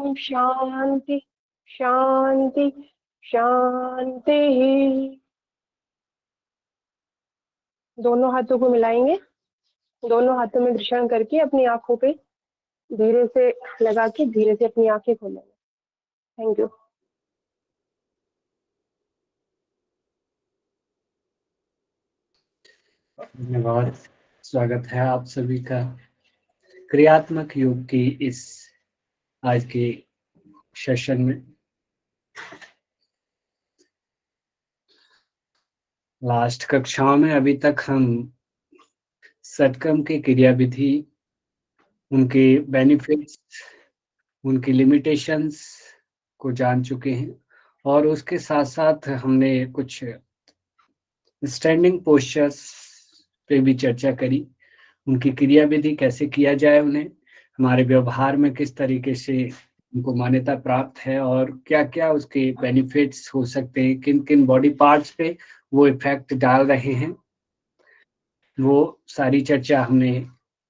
ओम शांति शांति शांति। दोनों हाथों को मिलाएंगे, दोनों हाथों में घर्षण करके अपनी आंखों पे धीरे से लगा के धीरे से अपनी आंखें खोलेंगे। Thank you. धन्यवाद। स्वागत है आप सभी का क्रियात्मक योग की इस आज के सेशन में। लास्ट कक्षाओं में अभी तक हम षटकर्म की क्रिया विधि, उनके बेनिफिट्स, उनकी लिमिटेशंस को जान चुके हैं और उसके साथ साथ हमने कुछ स्टैंडिंग पोस्चर्स पे भी चर्चा करी। उनकी क्रिया विधि कैसे किया जाए, उन्हें हमारे व्यवहार में किस तरीके से उनको मान्यता प्राप्त है और क्या क्या उसके बेनिफिट्स हो सकते हैं, किन किन बॉडी पार्ट्स पे वो इफेक्ट डाल रहे हैं, वो सारी चर्चा हमने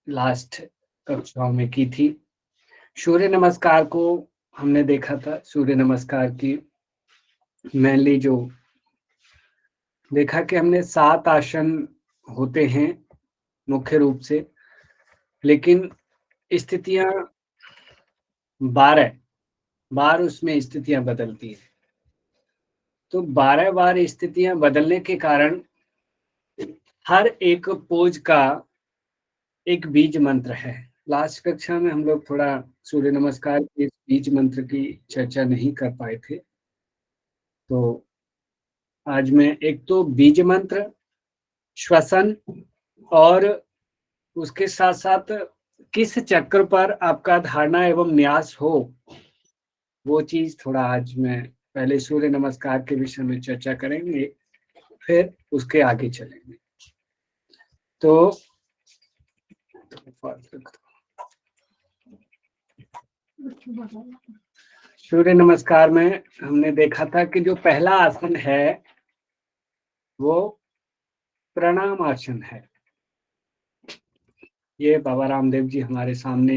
लास्ट कक्षाओं में की थी। सूर्य नमस्कार को हमने देखा था। सूर्य नमस्कार की मेनली जो देखा कि हमने 7 आसन होते हैं मुख्य रूप से, लेकिन स्थितियां 12 बार उसमें स्थितियां बदलती है। तो 12 बार स्थितियां बदलने के कारण हर एक पोज का एक बीज मंत्र है। लास्ट कक्षा में हम लोग थोड़ा सूर्य नमस्कार के बीज मंत्र की चर्चा नहीं कर पाए थे, तो आज मैं एक तो बीज मंत्र, श्वसन और उसके साथ साथ किस चक्र पर आपका धारणा एवं न्यास हो, वो चीज थोड़ा आज मैं पहले सूर्य नमस्कार के विषय में चर्चा करेंगे, फिर उसके आगे चलेंगे। तो सूर्य नमस्कार में हमने देखा था कि जो पहला आसन है वो प्रणाम आसन है। ये बाबा रामदेव जी हमारे सामने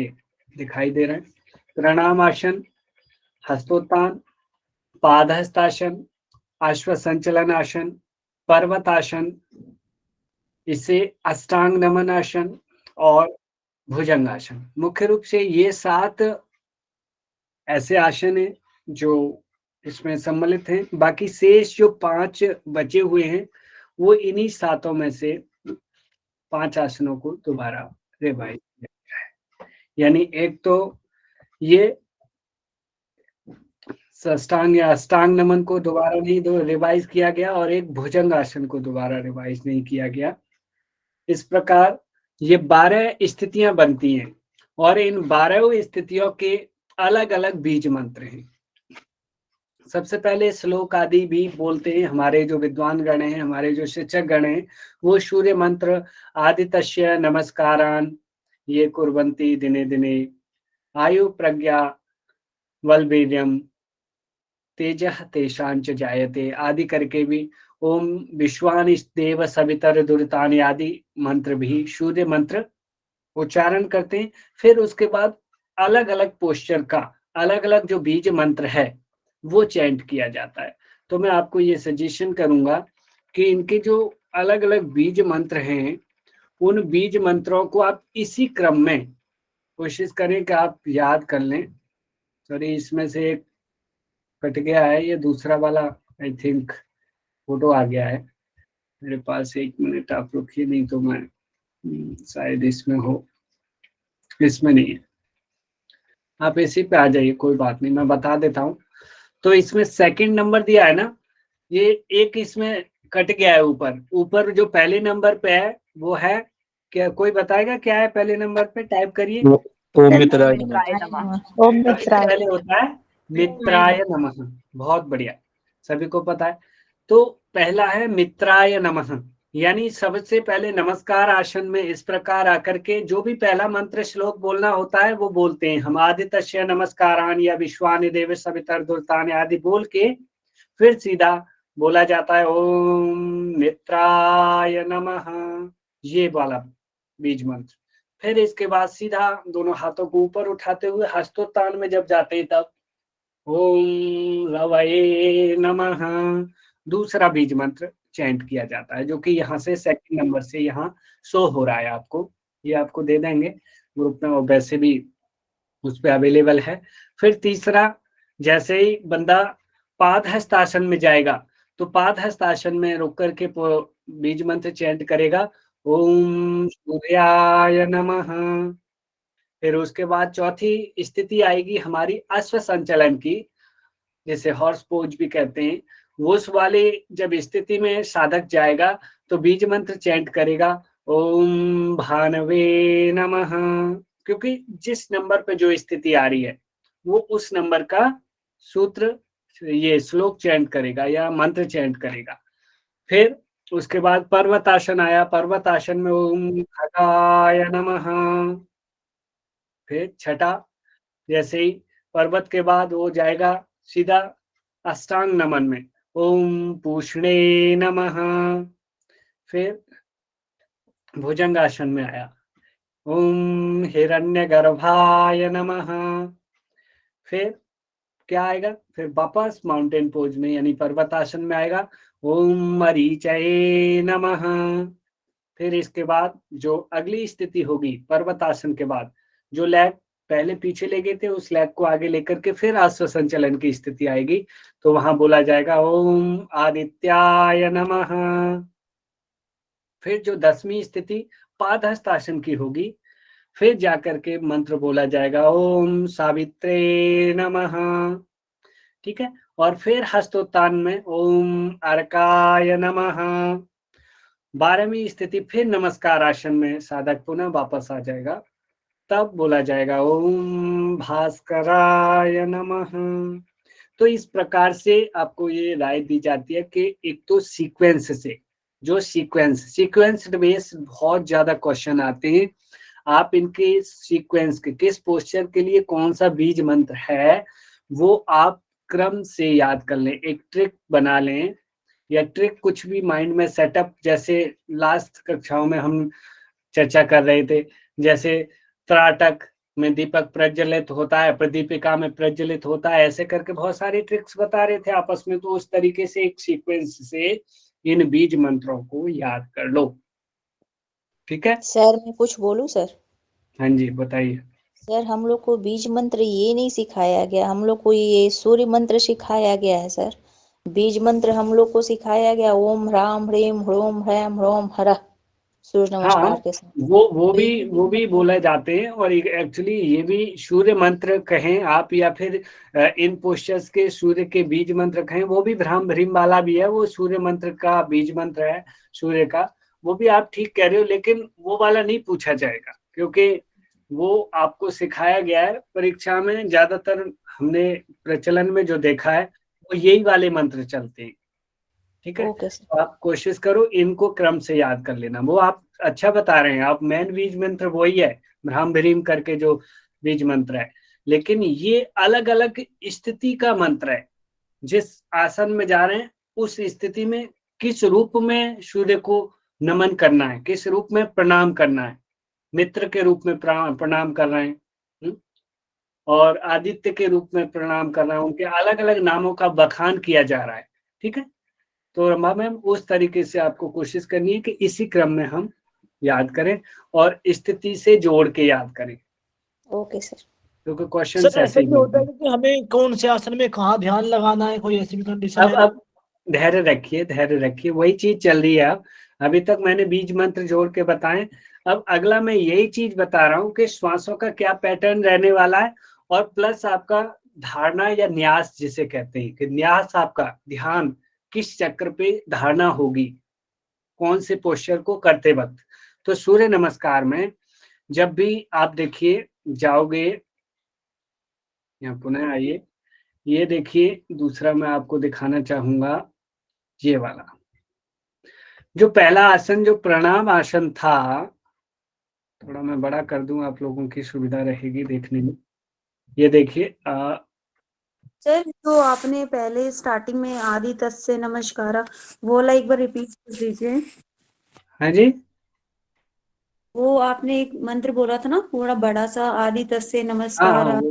दिखाई दे रहे हैं। प्रणाम आसन, हस्तोत्तान, पादहस्तासन, अश्वसंचलन आसन, पर्वतासन, इसे अष्टांग नमन आसन और भुजंगासन। मुख्य रूप से ये 7 ऐसे आसन हैं जो इसमें सम्मिलित हैं। बाकी शेष जो 5 बचे हुए हैं वो इन्हीं 7 में से 5 आसनों को दोबारा रिवाइज किया गया है। यानी एक तो ये अष्टांग या अष्टांग नमन को दोबारा नहीं रिवाइज किया गया और एक भुजंग आसन को दोबारा रिवाइज नहीं किया गया। इस प्रकार ये 12 स्थितियां बनती हैं और इन 12 स्थितियों के अलग अलग बीज मंत्र हैं। सबसे पहले श्लोक आदि भी बोलते हैं हमारे जो विद्वान गण हैं, हमारे जो शिक्षक गण हैं, वो सूर्य मंत्र आदितस्य नमस्कारान ये कुर्वन्ति दिने दिने आयु प्रज्ञा बलवीर्यम तेजः तेषांच जायते आदि करके भी, ओम विश्वानि देव सवितर दुरितानि आदि मंत्र भी सूर्य मंत्र उच्चारण करते हैं। फिर उसके बाद अलग अलग पोस्चर का अलग अलग जो बीज मंत्र है वो चैंट किया जाता है। तो मैं आपको ये सजेशन करूंगा कि इनके जो अलग अलग बीज मंत्र हैं उन बीज मंत्रों को आप इसी क्रम में कोशिश करें कि आप याद कर लें। सॉरी, इसमें से एक कट गया है, ये दूसरा वाला आई थिंक फोटो आ गया है मेरे पास। 1 मिनट आप रुकिए, नहीं तो मैं शायद इसमें हो, इसमें नहीं है। आप इसी पे आ जाइए, कोई बात नहीं, मैं बता देता हूँ। तो इसमें सेकंड नंबर दिया है ना, ये एक इसमें कट गया है। ऊपर ऊपर जो पहले नंबर पे है वो है क्या, कोई बताएगा क्या है पहले नंबर पे? टाइप करिए। ओम मित्राय नमः। ओम मित्राय पहले होता है मित्राय नमः। बहुत बढ़िया, सभी को पता है। तो पहला है मित्राय नमः, यानी सबसे पहले नमस्कार आसन में इस प्रकार आकर के जो भी पहला मंत्र श्लोक बोलना होता है वो बोलते हैं हम। आदित्य नमस्कारान या विश्वानि देव सवितर दुर्तानि आदि बोल के फिर सीधा बोला जाता है ओम मित्राय नमः, ये वाला बीज मंत्र। फिर इसके बाद सीधा दोनों हाथों को ऊपर उठाते हुए हस्तोत्तान में जब जाते हैं तब ओम रवये नमः दूसरा बीज मंत्र चैंट किया जाता है, जो कि यहाँ से सेकंड नंबर से यहाँ शो हो रहा है आपको, ये आपको दे देंगे ग्रुप में और वैसे भी उस पे अवेलेबल है। फिर तीसरा, जैसे ही बंदा पाद हस्तासन में जाएगा तो पाद हस्तासन में रुक करके बीज मंत्र चैंट करेगा ओम सूर्याय नमः। फिर उसके बाद चौथी स्थिति आएगी हमारी अश्व संचलन की, जैसे हॉर्स पोज भी कहते हैं, वो उस वाले जब स्थिति में साधक जाएगा तो बीज मंत्र चैंट करेगा ओम भानवे नमः, क्योंकि जिस नंबर पे जो स्थिति आ रही है वो उस नंबर का सूत्र ये श्लोक चैंट करेगा या मंत्र चैंट करेगा। फिर उसके बाद पर्वतासन आया, पर्वतासन में ओम खगाय नमः। फिर छठा, जैसे ही पर्वत के बाद वो जाएगा सीधा अष्टांग नमन में ओम पूष्णे नमः। फिर भुजंगासन में आया ओम हिरण्यगर्भाय नमः। फिर क्या आएगा, फिर वापस माउंटेन पोज में यानी पर्वतासन में आएगा ओम मरीचये नमः। फिर इसके बाद जो अगली स्थिति होगी पर्वतासन के बाद, जो लेग पहले पीछे ले गए थे उस लेग को आगे लेकर के फिर अश्व संचलन की स्थिति आएगी, तो वहां बोला जाएगा ओम आदित्याय नमः। फिर जो 10वीं स्थिति पादहस्तासन की होगी, फिर जाकर के मंत्र बोला जाएगा ओम सावित्रे नमः, ठीक है। और फिर हस्तोत्तान में ओम अर्काय नमः। 12वीं स्थिति फिर नमस्कार आसन में साधक पुनः वापस आ जाएगा, तब बोला जाएगा ओम भास्कराय नमः। तो इस प्रकार से आपको ये राय दी जाती है कि एक तो सीक्वेंस से, जो सीक्वेंस बेस बहुत ज्यादा क्वेश्चन आते हैं, आप इनके सीक्वेंस के किस पोस्चर के लिए कौन सा बीज मंत्र है वो आप क्रम से याद कर लें, एक ट्रिक बना लें, या ट्रिक कुछ भी माइंड में सेटअप, जैसे लास्ट कक्षाओं में हम चर्चा कर रहे थे, जैसे त्राटक में दीपक प्रज्वलित होता है, प्रदीपिका में प्रज्वलित होता है, ऐसे करके बहुत सारी ट्रिक्स बता रहे थे आपस में, तो उस तरीके से एक सीक्वेंस से इन बीज मंत्रों को याद कर लो, ठीक है। सर मैं कुछ बोलूं सर? हाँ जी बताइए। सर हम लोग को बीज मंत्र ये नहीं सिखाया गया, हम लोग को ये सूर्य मंत्र सिखाया गया है सर। बीज मंत्र हम लोग को सिखाया गया ओम ह्राम ह्रीम ह्रोम ह्रैम ह्रोम हरः सूर्य हाँ नमस्कार के साथ। वो भी बोले जाते हैं, और एक्चुअली ये भी सूर्य मंत्र कहें आप या फिर इन पोस्चर्स के सूर्य के बीज मंत्र कहें, वो भी भ्राम भ्रीम वाला भी है, वो सूर्य मंत्र का बीज मंत्र है सूर्य का, वो भी आप ठीक कह रहे हो, लेकिन वो वाला नहीं पूछा जाएगा क्योंकि वो आपको सिखाया गया है परीक्षा में। ज्यादातर हमने प्रचलन में जो देखा है वो यही वाले मंत्र चलते हैं, ठीक है। Okay sir. तो आप कोशिश करो इनको क्रम से याद कर लेना। वो आप अच्छा बता रहे हैं, आप मेन बीज मंत्र वही है भ्राम भ्रीम करके जो बीज मंत्र है, लेकिन ये अलग अलग स्थिति का मंत्र है। जिस आसन में जा रहे हैं उस स्थिति में किस रूप में सूर्य को नमन करना है, किस रूप में प्रणाम करना है, मित्र के रूप में प्रणाम कर रहे हैं और आदित्य के रूप में प्रणाम कर रहे हैं, उनके अलग अलग नामों का बखान किया जा रहा है, ठीक है। तो रमा मैम उस तरीके से आपको कोशिश करनी है कि इसी क्रम में हम याद करें और स्थिति से जोड़ के याद करें, ओके सर। क्योंकि क्वेश्चन सर ऐसे ऐसा ही भी होता मिलते है कि हमें कौन से आसन में कहाँ ध्यान लगाना है, कोई ऐसी भी कंडीशन हैं। है? अब धैर्य रखिए, वही चीज चल रही है। अब अभी तक मैंने बीज मंत्र जोड़ के बताए, अब अगला मैं यही चीज बता रहा हूँ कि श्वासों का क्या पैटर्न रहने वाला है, और प्लस आपका धारणा या न्यास जिसे कहते हैं, कि न्यास आपका ध्यान किस चक्र पे धारणा होगी कौन से पोस्चर को करते वक्त। तो सूर्य नमस्कार में जब भी आप देखिए जाओगे, यहाँ पुनः आइए, ये देखिए दूसरा मैं आपको दिखाना चाहूंगा, ये वाला जो पहला आसन जो प्रणाम आसन था, थोड़ा मैं बड़ा कर दूं आप लोगों की सुविधा रहेगी देखने में। ये देखिए सर जो आपने पहले स्टार्टिंग में आदि तस्य नमस्कारा वो वाला एक बार रिपीट कर दीजिए। हाँ जी वो आपने एक मंत्र बोला था ना थोड़ा बड़ा सा, आदि तस्य हाँ नमस्कार। हाँ,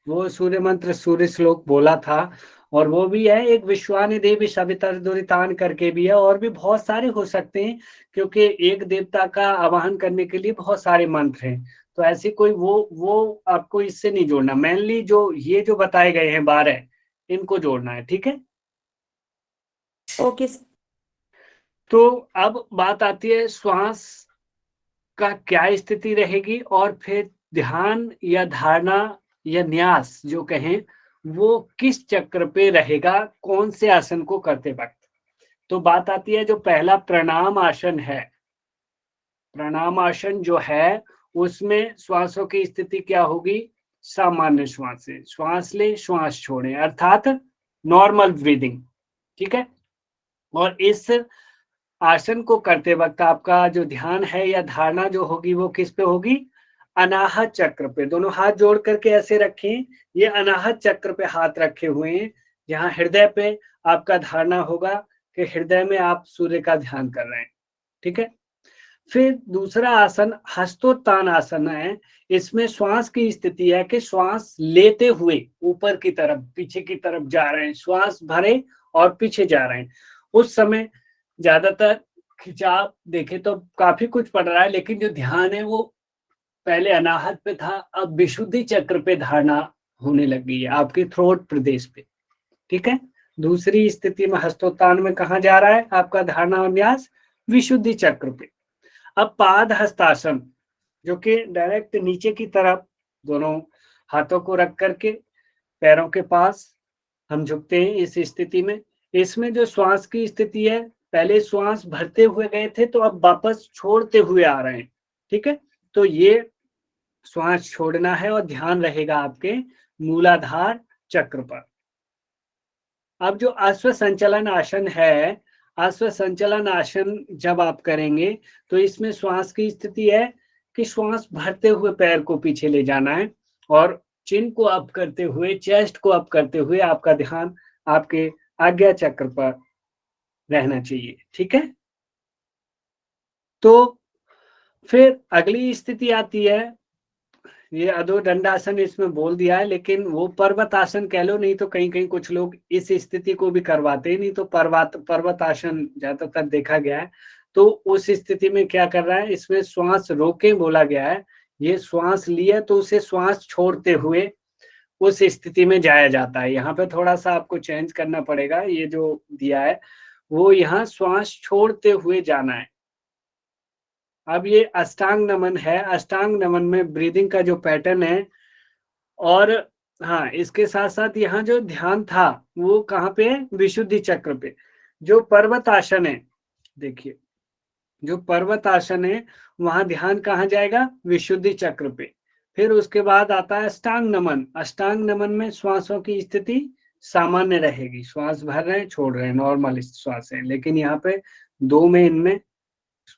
वो सूर्य मंत्र, सूर्य श्लोक बोला था। और वो भी है एक विश्वानि देवी सवितर दुरितान करके भी है, और भी बहुत सारे हो सकते हैं, क्योंकि एक देवता का आवाहन करने के लिए बहुत सारे मंत्र हैं। तो ऐसे कोई वो आपको इससे नहीं जोड़ना, मेनली जो ये जो बताए गए हैं 12 इनको जोड़ना है, ठीक है। ओके। तो अब बात आती है श्वास का क्या स्थिति रहेगी, और फिर ध्यान या धारणा या न्यास जो कहें वो किस चक्र पे रहेगा, कौन से आसन को करते वक्त। तो बात आती है जो पहला प्रणाम आसन है, प्रणाम आसन जो है उसमें श्वासों की स्थिति क्या होगी, सामान्य श्वास से, श्वास ले श्वास छोड़े, अर्थात नॉर्मल ब्रीदिंग, ठीक है। और इस आसन को करते वक्त आपका जो ध्यान है या धारणा जो होगी वो किस पे होगी, अनाहत चक्र पे। दोनों हाथ जोड़ करके ऐसे रखें, ये अनाहत चक्र पे हाथ रखे हुए हैं, जहां हृदय पे आपका धारणा होगा कि हृदय में आप सूर्य का ध्यान कर रहे हैं, ठीक है। फिर दूसरा आसन हस्तोत्तान आसन है। इसमें श्वास की स्थिति है कि श्वास लेते हुए ऊपर की तरफ पीछे की तरफ जा रहे हैं, श्वास भरे और पीछे जा रहे हैं। उस समय ज्यादातर खिंचाव देखे तो काफी कुछ पड़ रहा है, लेकिन जो ध्यान है वो पहले अनाहत पे था, अब विशुद्धि चक्र पे धारणा होने लगी है आपके थ्रोट प्रदेश पे, ठीक है। दूसरी स्थिति में हस्तोत्तान में कहा जा रहा है आपका धारणा और न्यास, विशुद्धि चक्र पे। अब पाद हस्तासन जो कि डायरेक्ट नीचे की तरफ दोनों हाथों को रख करके पैरों के पास हम झुकते हैं इस स्थिति में। इसमें जो श्वास की स्थिति है, पहले श्वास भरते हुए गए थे तो अब वापस छोड़ते हुए आ रहे हैं, ठीक है। तो ये श्वास छोड़ना है और ध्यान रहेगा आपके मूलाधार चक्र पर। अब जो अश्व संचलन आसन है, अश्व संचलन आसन जब आप करेंगे तो इसमें श्वास की स्थिति है कि श्वास भरते हुए पैर को पीछे ले जाना है, और चिन को अप करते हुए, चेस्ट को अप करते हुए आपका ध्यान आपके आज्ञा चक्र पर रहना चाहिए, ठीक है। तो फिर अगली स्थिति आती है, ये अधो दंडासन इसमें बोल दिया है, लेकिन वो पर्वत आसन कह लो, नहीं तो कहीं कहीं कुछ लोग इस स्थिति को भी करवाते हैं, नहीं तो पर्वत आसन ज्यादातर देखा गया है। तो उस स्थिति में क्या कर रहा है, इसमें श्वास रोके बोला गया है, ये श्वास लिया तो उसे श्वास छोड़ते हुए उस स्थिति में जाया जाता है। यहाँ पे थोड़ा सा आपको चेंज करना पड़ेगा, ये जो दिया है वो यहाँ श्वास छोड़ते हुए जाना है। अब ये अष्टांग नमन है, अष्टांग नमन में ब्रीदिंग का जो पैटर्न है, और हाँ इसके साथ साथ यहाँ जो ध्यान था वो कहाँ पे है, विशुद्धि चक्र पे। जो पर्वत आसन है, देखिए जो पर्वत आसन है वहां ध्यान कहाँ जाएगा, विशुद्धि चक्र पे। फिर उसके बाद आता है अष्टांग नमन। अष्टांग नमन में श्वासों की स्थिति सामान्य रहेगी, श्वास भर रहे हैं छोड़ रहे हैं, नॉर्मल श्वास है, लेकिन यहाँ पे दो में इनमें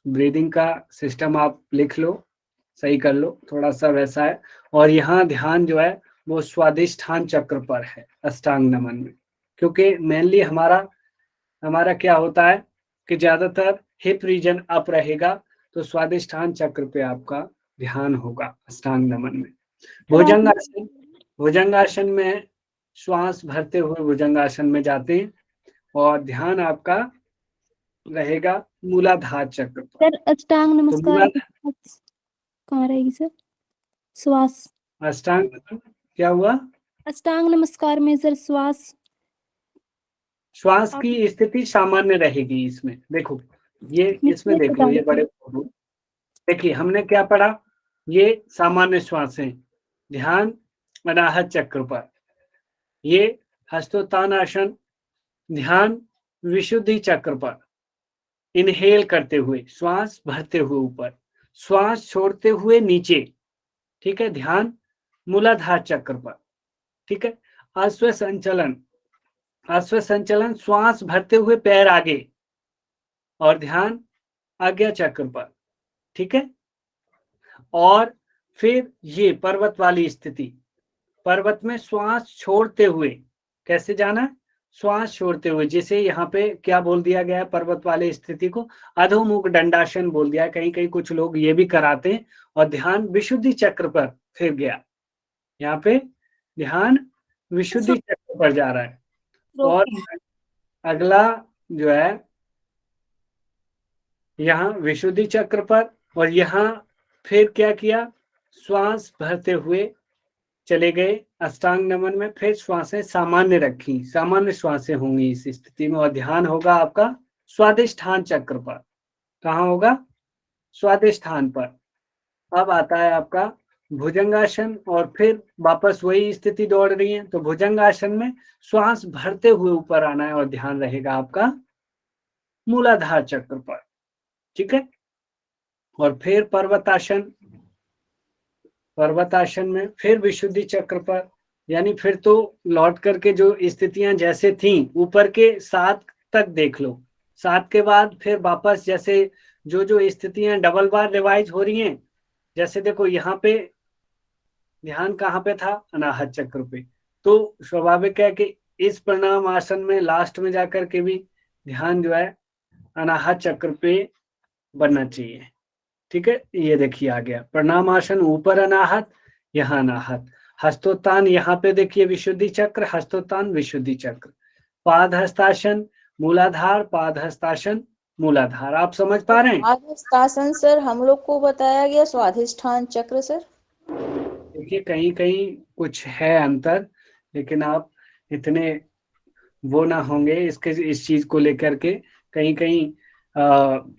ब्रीदिंग का सिस्टम आप लिख लो, सही कर लो, थोड़ा सा वैसा है। और यहाँ ध्यान जो है वो स्वादिष्ठान चक्र पर है अष्टांग नमन में, क्योंकि मेनली हमारा क्या होता है कि ज्यादातर हिप रीजन अप रहेगा, तो स्वादिष्ठान चक्र पे आपका ध्यान होगा अष्टांग नमन में। भुजंगासन, भुजंगासन में श्वास भरते हुए भुजंगासन में जाते हैं, और ध्यान आपका रहेगा मूलाधार चक्र पर। सर अष्टांग तो नमस्कार कहाँ रहेगी सर, श्वास अष्टांग क्या हुआ, अष्टांग नमस्कार में सर श्वास की स्थिति सामान्य रहेगी। इसमें देखो, ये इसमें देख लो, ये बड़े देखिए हमने क्या पढ़ा, ये सामान्य श्वास है, ध्यान अनाहत चक्र पर। ये हस्तोत्तान आसन, ध्यान विशुद्धि चक्र पर, इनहेल करते हुए श्वास भरते हुए ऊपर, श्वास छोड़ते हुए नीचे, ठीक है, ध्यान मूलाधार चक्र पर, ठीक है। अश्व संचलन, अश्व संचलन श्वास भरते हुए पैर आगे और ध्यान आज्ञा चक्र पर, ठीक है। और फिर ये पर्वत वाली स्थिति, पर्वत में श्वास छोड़ते हुए कैसे जाना है, श्वास छोड़ते हुए, जिसे यहाँ पे क्या बोल दिया गया है, पर्वत वाले स्थिति को अधोमुख दंडासन बोल दिया है। कहीं कहीं कुछ लोग ये भी कराते हैं। और ध्यान विशुद्धि चक्र पर फिर गया, यहाँ पे ध्यान विशुद्धि चक्र पर जा रहा है। और अगला जो है यहाँ विशुद्धि चक्र पर, और यहाँ फिर क्या किया, श्वास भरते हुए चले गए अष्टांग नमन में। फिर श्वासें सामान्य रखी, सामान्य श्वासें होंगी इस स्थिति में। और ध्यान होगा आपका स्वादिष्ठान चक्र पर। कहाँ होगा? स्वादिष्ठान पर। अब आता है आपका भुजंगासन, और फिर वापस वही स्थिति दौड़ रही है। तो भुजंगासन में श्वास भरते हुए ऊपर आना है, और ध्यान रहेगा आपका मूलाधार चक्र पर। ठीक है। और फिर पर्वतासन, पर्वतासन में फिर विशुद्धि चक्र पर, यानी फिर तो लौट करके जो स्थितियां जैसे थी ऊपर के 7 तक देख लो। 7 के बाद फिर वापस जैसे जो जो स्थितियां डबल बार रिवाइज हो रही हैं। जैसे देखो यहाँ पे ध्यान कहाँ पे था? अनाहत चक्र पे। तो स्वाभाविक है कि इस प्रणाम आसन में लास्ट में जाकर के भी ध्यान जो है अनाहत चक्र पे बनना चाहिए। ठीक है। ये देखिए आ गया प्रणाम आसन, ऊपर अनाहत, यहाँ अनाहत। हस्तोत्तान यहाँ पे देखिए विशुद्धि चक्र, हस्तोत्तान विशुद्धि चक्र। पाद हस्तासन मूलाधार, पाद हस्तासन मूलाधार। आप समझ पा रहे हैं? हस्तासन सर हम लोग को बताया गया स्वाधिष्ठान चक्र सर। देखिए कहीं कहीं कुछ है अंतर, लेकिन आप इतने वो ना होंगे इसके, इस चीज को लेकर के कहीं कहीं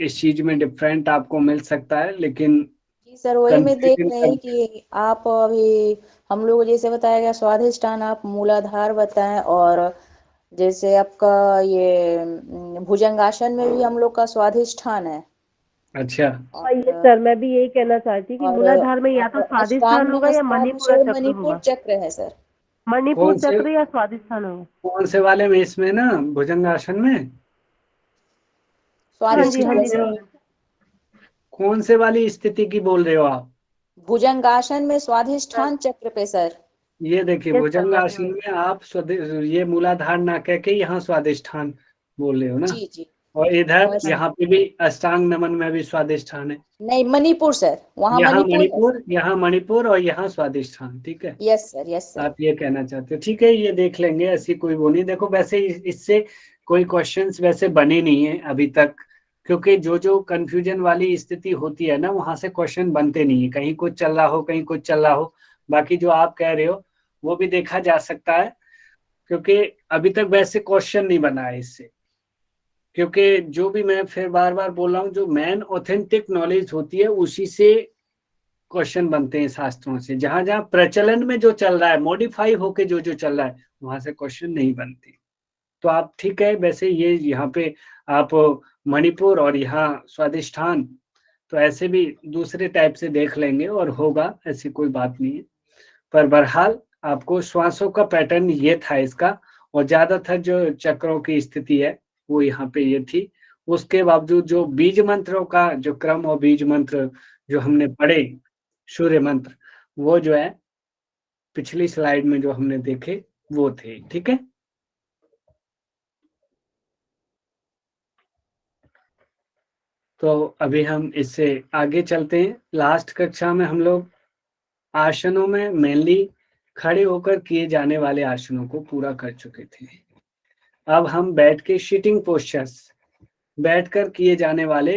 इस चीज में डिफरेंट आपको मिल सकता है, लेकिन जी सर वही में देख कंफ्यूजन रहे हैं कि आप अभी हम लोग जैसे बताया गया स्वाधिष्ठान आप मूलाधार बताएं, और जैसे आपका ये भुजंगासन में भी हम लोग का स्वाधिष्ठान है। अच्छा। और ये सर मैं भी यही कहना चाहती कि और मूलाधार में या तो स्वादिष्ठान होगा या मणिपुर चक्र मणिपुर होगा। चक्र है सर। मणिपुर कौन से चक्र या स्वादिष्ठान होगा। कौन से वाले में? इसमें ना भुजंगासन में हाँ जी हाँ स्वाधिष्ठान जी सर। कौन से वाली स्थिति की बोल रहे हो आप? भुजंगासन में स्वाधिष्ठान चक्र पे सर। ये देखिए यस सर भुजंगासन में आप ये मूलाधार ना कह के यहाँ स्वादिष्ठान बोल रहे हो ना। जी जी। और इधर और यहाँ पे भी अष्टांग नमन में भी स्वादिष्ठान है। नहीं मणिपुर सर, वहाँ यहाँ मणिपुर है। मणिपुर, यहाँ मणिपुर और यहाँ स्वादिष्ठान। ठीक है। Yes sir yes sir. आप ये कहना चाहते हो, ठीक है। ये देख लेंगे, ऐसी कोई वो नहीं। देखो वैसे इससे कोई क्वेश्चंस वैसे बने नहीं है अभी तक, क्योंकि जो जो कंफ्यूजन वाली स्थिति होती है ना वहां से क्वेश्चन बनते नहीं है। कहीं कुछ चल रहा हो, कहीं कुछ चल रहा हो। बाकी जो आप कह रहे हो वो भी देखा जा सकता है, क्योंकि अभी तक वैसे क्वेश्चन नहीं बना है इससे। क्योंकि जो भी मैं फिर बार बार बोल रहा हूँ, जो मेन ऑथेंटिक नॉलेज होती है उसी से क्वेश्चन बनते हैं शास्त्रों से। जहां जहां प्रचलन में जो चल रहा है, मॉडिफाई होके जो जो चल रहा है, वहां से क्वेश्चन नहीं बनते। तो आप ठीक है। वैसे ये यहाँ पे आप मणिपुर और यहाँ स्वादिष्ठान, तो ऐसे भी दूसरे टाइप से देख लेंगे और होगा, ऐसी कोई बात नहीं है। पर बहरहाल आपको श्वासों का पैटर्न ये था इसका, और ज्यादातर जो चक्रों की स्थिति है वो यहाँ पे ये थी। उसके बावजूद जो बीज मंत्रों का जो क्रम और बीज मंत्र जो हमने पढ़े, सूर्य मंत्र, वो जो है पिछली स्लाइड में जो हमने देखे वो थे। ठीक है। तो अभी हम इससे आगे चलते हैं। लास्ट कक्षा में हम लोग आसनों में मेनली खड़े होकर किए जाने वाले आसनों को पूरा कर चुके थे। अब हम बैठ के सिटिंग पोस्चर्स, बैठकर किए जाने वाले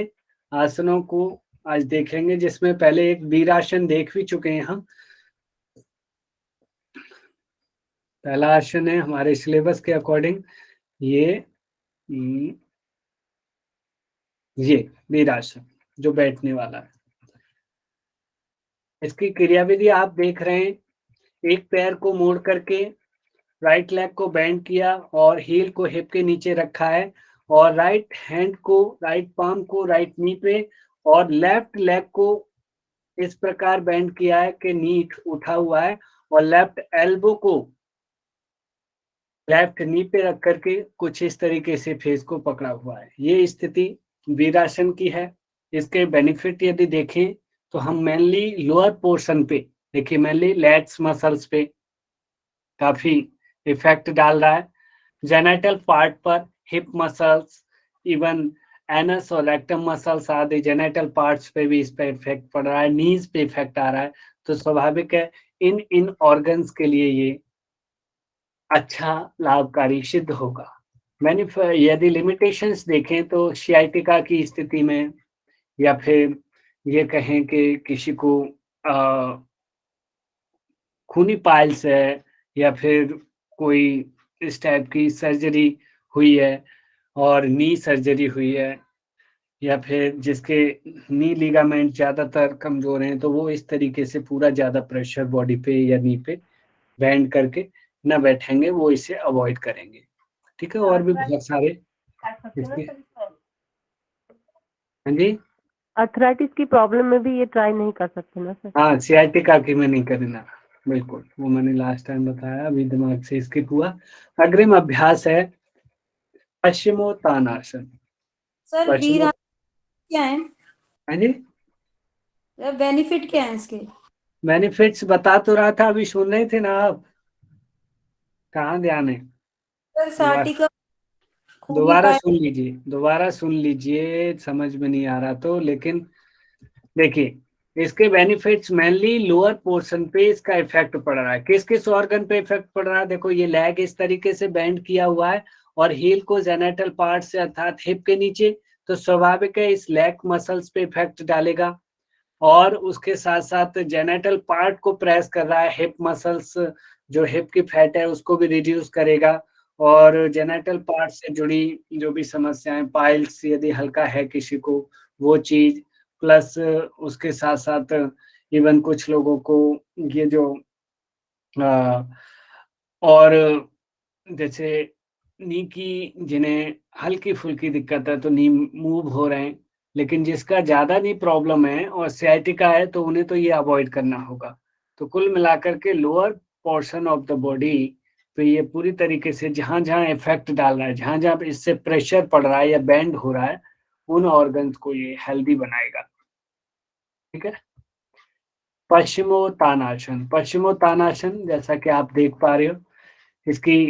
आसनों को आज देखेंगे, जिसमें पहले एक वीरासन देख भी चुके हैं हम। पहला आसन है हमारे सिलेबस के अकॉर्डिंग ये वीरासन जो बैठने वाला है। इसकी क्रियाविधि आप देख रहे हैं। एक पैर को मोड़ करके राइट लेग को बेंड किया और हील को हिप के नीचे रखा है, और राइट हैंड को, राइट पाम को राइट नी पे, और लेफ्ट लेग को इस प्रकार बेंड किया है कि नी उठा हुआ है, और लेफ्ट एल्बो को लेफ्ट नी पे रख करके कुछ इस तरीके से फेस को पकड़ा हुआ है। ये स्थिति वीरासन की है। इसके बेनिफिट यदि देखें तो हम मेनली लोअर पोर्शन पे देखिए, मेनली लैट्स मसल्स पे काफी इफेक्ट डाल रहा है। जेनेटल पार्ट पर हिप मसल्स, इवन एनस और रेक्टम मसल्स आदि जेनेटल पार्ट्स पे भी इस पे इफेक्ट पड़ रहा है, नीज पे इफेक्ट आ रहा है, तो स्वाभाविक है इन ऑर्गन्स के लिए ये अच्छा लाभकारी सिद्ध होगा। यदि लिमिटेशंस देखें तो सियाटिका की स्थिति में, या फिर ये कहें कि किसी को खूनी पाइल्स है, या फिर कोई इस टाइप की सर्जरी हुई है और नी सर्जरी हुई है, या फिर जिसके नी लिगामेंट ज़्यादातर कमज़ोर हैं, तो वो इस तरीके से पूरा ज़्यादा प्रेशर बॉडी पे या नी पे बैंड करके ना बैठेंगे, वो इसे अवॉइड करेंगे। ठीक है, और भी बहुत सारे इसके, हाँ जी, अर्थराइटिस की प्रॉब्लम में भी ये ट्राई नहीं कर सकते ना सर? हाँ, सियाटिका की में नहीं करना, बिल्कुल, वो मैंने लास्ट टाइम बताया, अभी दिमाग से स्किप हुआ। अग्रिम अभ्यास है पश्चिमोत्तानासन। सर पश्चिमो वीर क्या है, हाँ जी, बेनिफिट क्या है इसके? बेनिफिट्स बता तो रहा था, अभी सुन रहे थे ना आप, कहाँ ध्यान है? सर दोबारा साटिका खूनी दोबारा पाए। सुन लीजिए, दोबारा सुन लीजिए, समझ में नहीं आ रहा तो। लेकिन देखिए, इसके बेनिफिट्स मेनली लोअर पोर्शन पे इसका इफेक्ट पड़ रहा है। किस किस ऑर्गन पे इफेक्ट पड़ रहा है? देखो, ये लेग इस तरीके से बेंड किया हुआ है और हील को जेनेटल पार्ट से अर्थात हिप के नीचे, तो स्वाभाविक है इस लेग मसल्स पे इफेक्ट डालेगा। और उसके साथ साथ जेनेटल पार्ट को प्रेस कर रहा है, हिप मसल्स, जो हिप की फैट है उसको भी रिड्यूस करेगा। और जेनेटल पार्ट से जुड़ी जो भी समस्याएं, पाइल्स यदि हल्का है किसी को, वो चीज, प्लस उसके साथ साथ इवन कुछ लोगों को ये जो और जैसे नी की जिन्हें हल्की फुल्की दिक्कत है तो नी मूव हो रहे हैं, लेकिन जिसका ज्यादा नी प्रॉब्लम है और सियाटिका है तो उन्हें तो ये अवॉइड करना होगा। तो कुल मिलाकर के lower portion of the body तो ये पूरी तरीके से जहां जहां इफेक्ट डाल रहा है, जहां जहां इससे प्रेशर पड़ रहा है या बैंड हो रहा है, उन ऑर्गन्स को ये हेल्दी बनाएगा। ठीक है, पश्चिमोत्तानासन जैसा कि आप देख पा रहे हो, इसकी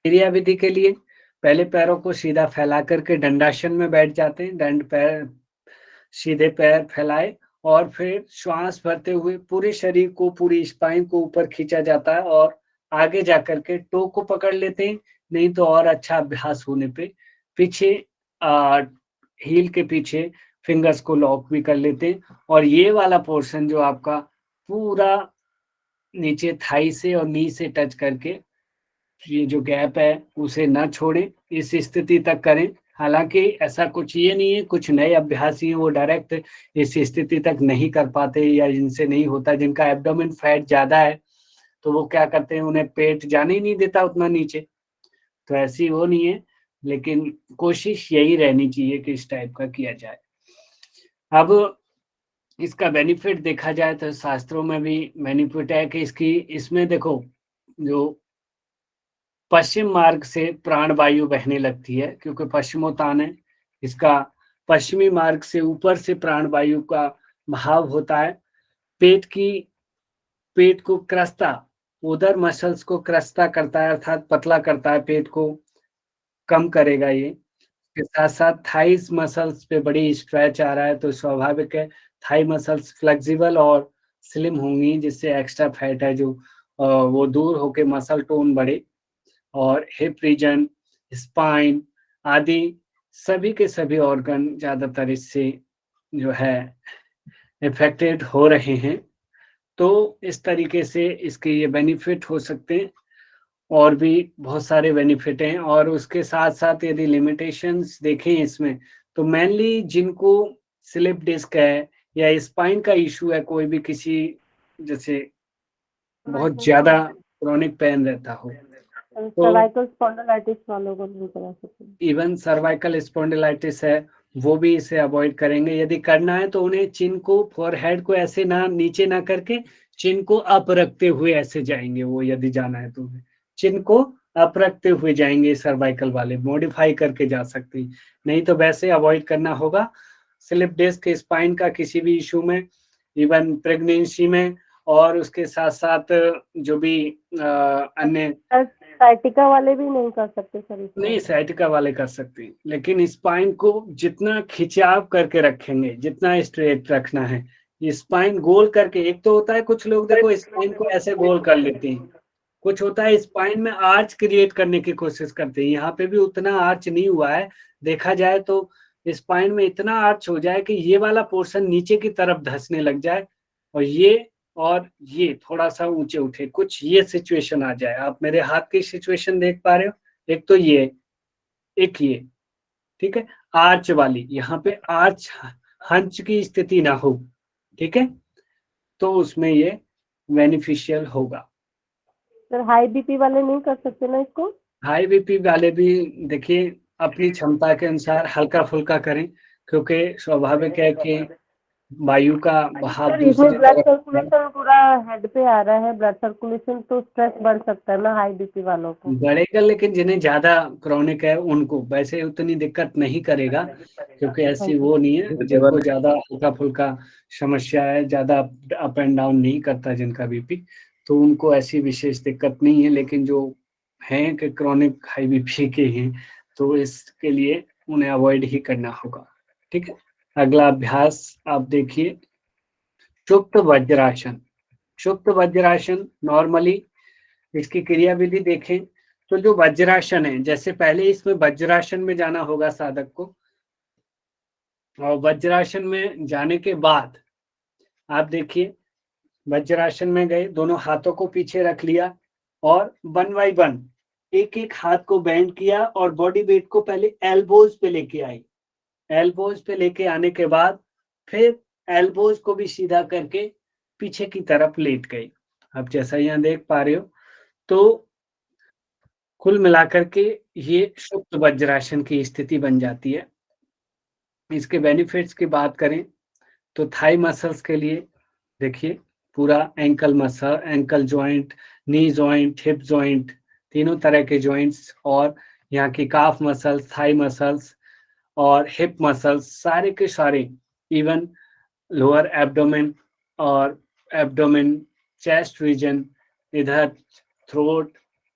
क्रियाविधि के लिए पहले पैरों को सीधा फैला करके दंडासन में बैठ जाते हैं, दंड पैर, सीधे पैर फैलाए, और फिर श्वास भरते हुए पूरे शरीर को, पूरी स्पाइन को ऊपर खींचा जाता है और आगे जाकर के टो को पकड़ लेते हैं। नहीं तो और अच्छा अभ्यास होने पे पीछे हील के पीछे फिंगर्स को लॉक भी कर लेते हैं। और ये वाला पोर्शन जो आपका पूरा नीचे थाई से और नी से टच करके ये जो गैप है उसे ना छोड़ें, इस स्थिति तक करें। हालांकि ऐसा कुछ ये नहीं है, कुछ नए अभ्यासी हैं वो डायरेक्ट इस स्थिति तक नहीं कर पाते या जिनसे नहीं होता, जिनका एब्डोमेन फैट ज्यादा है तो वो क्या करते हैं, उन्हें पेट जाने ही नहीं देता उतना नीचे, तो ऐसी वो नहीं है। लेकिन कोशिश यही रहनी चाहिए कि इस टाइप का किया जाए। अब इसका बेनिफिट देखा जाए तो शास्त्रों में भी बेनिफिट है कि इसमें देखो, जो पश्चिम मार्ग से प्राण वायु बहने लगती है, क्योंकि पश्चिमोत्तान है, इसका पश्चिमी मार्ग से ऊपर से प्राण वायु का बहाव होता है। पेट को क्रस्ता, उदर मसल्स को क्रस्ता करता है, अर्थात पतला करता है, पेट को कम करेगा ये। इसके साथ साथ थाइस मसल्स पे बड़ी स्ट्रेच आ रहा है, तो स्वाभाविक है थाई मसल्स फ्लेक्सिबल और स्लिम होंगी, जिससे एक्स्ट्रा फैट है जो वो दूर होके मसल टोन बढ़े। और हिप रीजन, स्पाइन आदि सभी के सभी ऑर्गन ज्यादातर इससे जो है इफेक्टेड हो रहे हैं। तो इस तरीके से इसके ये बेनिफिट हो सकते हैं, और भी बहुत सारे बेनिफिट हैं। और उसके साथ साथ यदि लिमिटेशंस देखें इसमें, तो मेनली जिनको स्लिप डिस्क है या स्पाइन का इशू है, कोई भी किसी जैसे बहुत ज्यादा क्रोनिक पेन रहता हो, तो सर्वाइकल स्पॉन्डिलाइटिस वालों को नहीं करा सकते। इवन सर्वाइकल स्पॉन्डिलाइटिस है, वो भी इसे अवॉइड करेंगे। यदि करना है तो उन्हें चिन को, फोरहेड को ऐसे ना नीचे ना करके चिन को अप रखते हुए ऐसे जाएंगे, वो यदि जाना है तो चिन को अप रखते हुए जाएंगे। सर्वाइकल वाले मॉडिफाई करके जा सकते हैं, नहीं तो वैसे अवॉइड करना होगा। स्लिप डिस्क, स्पाइन का किसी भी इशू में, इवन प्रेगनेंसी में, और उसके साथ साथ जो भी अन्य साइटिका वाले भी नहीं कर सकते सर इसमें? नहीं, साइटिका वाले कर सकते हैं, लेकिन स्पाइन को जितना खिंचाव करके रखेंगे, जितना स्ट्रेट रखना है, स्पाइन गोल करके, एक तो होता है कुछ लोग देखो स्पाइन को ऐसे गोल कर लेते हैं, कुछ होता है स्पाइन में आर्च क्रिएट करने की कोशिश करते हैं। यहाँ पे भी उतना आर्च नहीं हुआ है, देखा जाए तो स्पाइन में इतना आर्च हो जाए कि ये वाला पोर्शन नीचे की तरफ धंसने लग जाए और ये थोड़ा सा ऊंचे उठे, कुछ ये सिचुएशन आ जाए। आप मेरे हाथ की सिचुएशन देख पा रहे हो, एक तो ये, एक ये, ठीक है, आर्च वाली, यहाँ पे आर्च हंच की स्थिति ना हो, ठीक है, तो उसमें ये बेनिफिशियल होगा। सर हाई बीपी वाले नहीं कर सकते ना इसको? हाई बीपी वाले भी देखिए अपनी क्षमता के अनुसार हल्का फुल्का करें, क्योंकि स्वाभाविक है कि वायु का बहाव सर इसमें दूसरी ब्लड तरफ सर्कुलेशन पूरा हेड पे आ रहा है, ब्लड सर्कुलेशन, तो स्ट्रेस बढ़ सकता है ना हाई बीपी वालों को? बढ़ेगा, लेकिन जिन्हें ज्यादा क्रॉनिक है उनको वैसे उतनी दिक्कत नहीं करेगा, क्योंकि ऐसी वो नहीं है। जिनको ज्यादा हल्का फुल्का समस्या है, ज्यादा अप एंड डाउन नहीं करता जिनका बीपी, तो उनको ऐसी विशेष दिक्कत नहीं है। लेकिन जो हैं कि क्रॉनिक हाई बीपी के हैं, तो इसके लिए उन्हें अवॉइड ही करना होगा, ठीक है। अगला अभ्यास आप देखिए, सुप्त वज्रासन। सुप्त वज्रासन नॉर्मली इसकी क्रियाविधि देखें तो जो वज्रासन है, जैसे पहले इसमें वज्रासन में जाना होगा साधक को, और वज्रासन में जाने के बाद आप देखिए वज्रासन में गए, दोनों हाथों को पीछे रख लिया और 1 बाय 1 एक एक हाथ को बेंड किया और बॉडी वेट को पहले एल्बोज पे लेके आई। एल्बोज पे लेके आने के बाद फिर एल्बोज को भी सीधा करके पीछे की तरफ लेट गई। अब जैसा यहाँ देख पा रहे हो, तो कुल मिलाकर के ये सुप्त वज्रासन की स्थिति बन जाती है। इसके बेनिफिट्स की बात करें तो थाई मसल्स के लिए देखिए, पूरा ankle muscle, ankle joint, knee joint, hip joint, तीनों तरह के जॉइंट्स, और यहाँ की काफ मसल्स, थाई मसल्स और हिप मसल्स, सारे के सारे, इवन लोअर एब्डोमेन और एब्डोमेन, चेस्ट रीजन, इधर थ्रोट,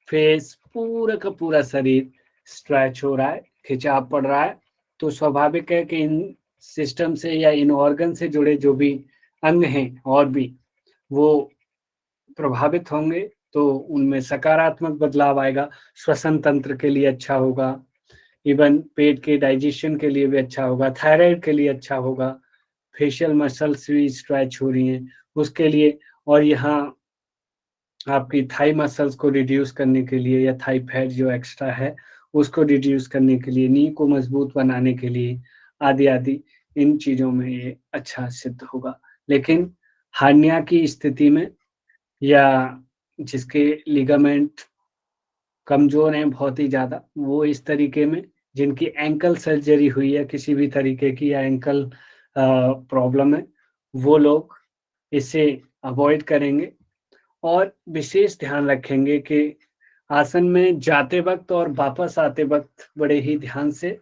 फेस, पूरा का पूरा शरीर स्ट्रेच हो रहा है, खिंचाव पड़ रहा है। तो स्वाभाविक है कि इन सिस्टम से या इन ऑर्गन से जुड़े जो भी अंग हैं और भी वो प्रभावित होंगे, तो उनमें सकारात्मक बदलाव आएगा। श्वसन तंत्र के लिए अच्छा होगा, इवन पेट के डाइजेशन के लिए भी अच्छा होगा, थायराइड के लिए अच्छा होगा, फेशियल मसल्स भी स्ट्रेच हो रही हैं उसके लिए, और यहाँ आपकी थाई मसल्स को रिड्यूस करने के लिए या थाई फैट जो एक्स्ट्रा है उसको रिड्यूस करने के लिए, नी को मजबूत बनाने के लिए, आदि आदि, इन चीजों में ये अच्छा सिद्ध होगा। लेकिन हार्निया की स्थिति में या जिसके लिगामेंट कमजोर हैं बहुत ही ज्यादा, वो इस तरीके में, जिनकी एंकल सर्जरी हुई है किसी भी तरीके की या एंकल प्रॉब्लम है, वो लोग इसे अवॉइड करेंगे और विशेष ध्यान रखेंगे कि आसन में जाते वक्त और वापस आते वक्त बड़े ही ध्यान से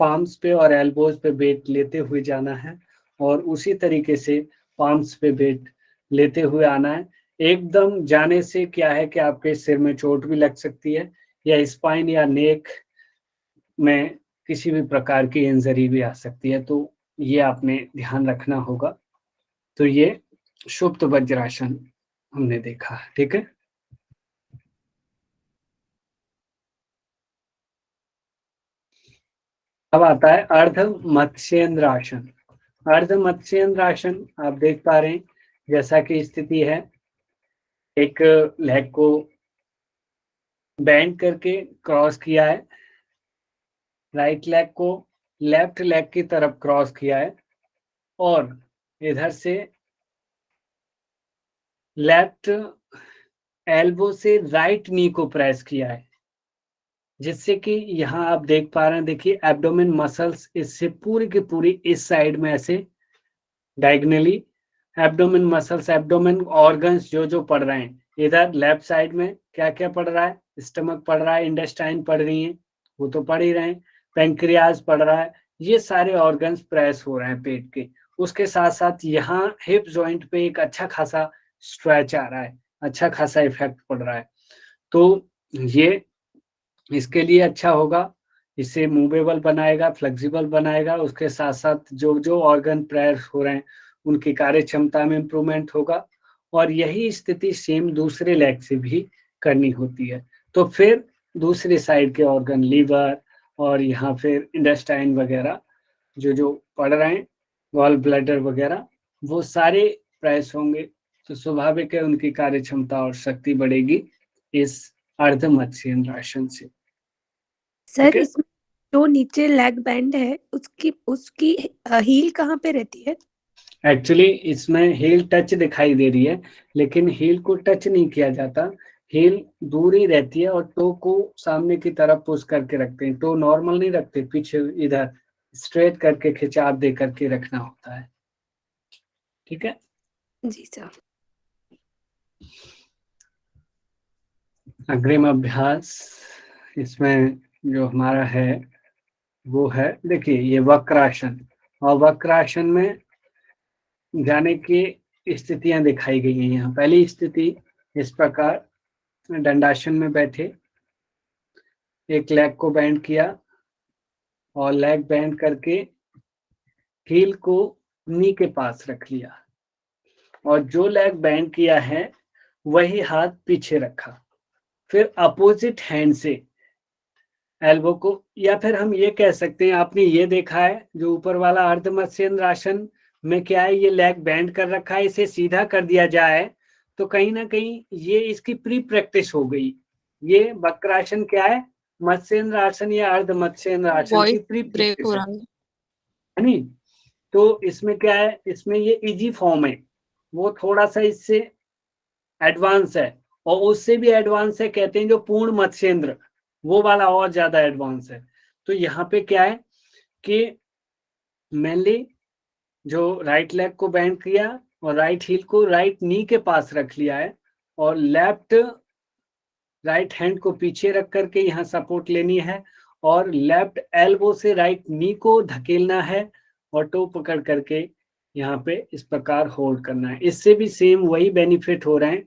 पाम्स पे और एल्बोज पे वेट लेते हुए जाना है, और उसी तरीके से पाम्स पे वेट लेते हुए आना है। एकदम जाने से क्या है कि आपके सिर में चोट भी लग सकती है या स्पाइन या नेक में किसी भी प्रकार की इंजरी भी आ सकती है, तो ये आपने ध्यान रखना होगा। तो ये सुप्त वज्रासन हमने देखा, ठीक है। अब आता है अर्ध मत्स्येंद्र आसन। अर्ध मत्स्येंद्र आसन आप देख पा रहे हैं, जैसा कि स्थिति है, एक लेग को बेंड करके क्रॉस किया है, राइट लेग को लेफ्ट लेग की तरफ क्रॉस किया है, और इधर से लेफ्ट एल्बो से राइट नी को प्रेस किया है, जिससे कि यहाँ आप देख पा रहे हैं, देखिए एब्डोमेन मसल्स इससे पूरी की पूरी इस साइड में ऐसे diagonally abdomen muscles, abdomen organs जो जो पड़ रहे हैं, इधर लेफ्ट साइड में क्या क्या पड़ रहा है, स्टमक पड़ रहा है, इंटेस्टाइन पड़ रही है, वो तो पड़ ही रहे हैं, पेंक्रियाज पड़ रहा है, ये सारे ऑर्गन्स प्रेस हो रहे हैं पेट के। उसके साथ साथ यहाँ हिप जॉइंट पे एक अच्छा खासा स्ट्रेच आ रहा है, अच्छा खासा इफेक्ट पड़ रहा है। तो ये इसके लिए अच्छा होगा, इसे मूवेबल बनाएगा, फ्लेक्सिबल बनाएगा, उसके साथ साथ जो जो ऑर्गन प्रेस हो रहे हैं उनकी कार्य क्षमता में इम्प्रूवमेंट होगा। और यही स्थिति सेम दूसरे लेग से भी करनी होती है। तो फिर दूसरे साइड के ऑर्गन, लीवर और यहाँ फिर इंटेस्टाइन वगैरह जो जो पढ़ रहे हैं, गॉल ब्लैडर वगैरह, वो सारे प्रेस होंगे। तो स्वाभाविक है उनकी कार्य क्षमता और शक्ति बढ़ेगी इस अर्ध मत्स्य आसन से। सर ठीक है? इसमें जो नीचे लेग बैंड है उसकी हील कहाँ पे रहती है? एक्चुअली इसमें हील टच दिखाई दे रही है, लेकिन हील को टच नहीं किया जाता, हील दूर ही रहती है और टो को सामने की तरफ पुश करके रखते हैं। टो नॉर्मल नहीं रखते, पीछे इधर स्ट्रेट करके खिंचाव दे करके रखना होता है। ठीक है? जी सर। अग्रिम अभ्यास इसमें जो हमारा है वो है, देखिए ये वक्रासन, और वक्रासन में जाने की स्थितियां दिखाई गई हैं यहाँ। पहली स्थिति इस प्रकार, दंडासन में बैठे, एक लेग को बेंड किया और लेग बेंड करके हील को नी के पास रख लिया, और जो लेग बेंड किया है वही हाथ पीछे रखा। फिर अपोजिट हैंड से एल्बो को, या फिर हम ये कह सकते हैं, आपने ये देखा है जो ऊपर वाला अर्ध मत्स्येंद्र आसन में क्या है, ये लेग बेंड कर रखा है, इसे सीधा कर दिया जाए तो कहीं ना कहीं ये इसकी प्री प्रैक्टिस हो गई। ये वक्रासन क्या है, मत्स्येंद्र आसन या अर्ध मत्स्येंद्र आसन की प्री प्रैक्टिस है नहीं? तो इसमें क्या है, इसमें ये इजी फॉर्म है, वो थोड़ा सा इससे एडवांस है, और उससे भी एडवांस है कहते हैं जो पूर्ण मत्स्येंद्र, वो वाला और ज्यादा एडवांस है। तो यहाँ पे क्या है कि मेनली जो राइट लेग को बेंड किया और राइट हील को राइट नी के पास रख लिया है, और लेफ्ट राइट हैंड को पीछे रख करके यहाँ सपोर्ट लेनी है, और लेफ्ट एल्बो से राइट नी को धकेलना है और टो पकड़ करके यहाँ पे इस प्रकार होल्ड करना है। इससे भी सेम वही बेनिफिट हो रहे हैं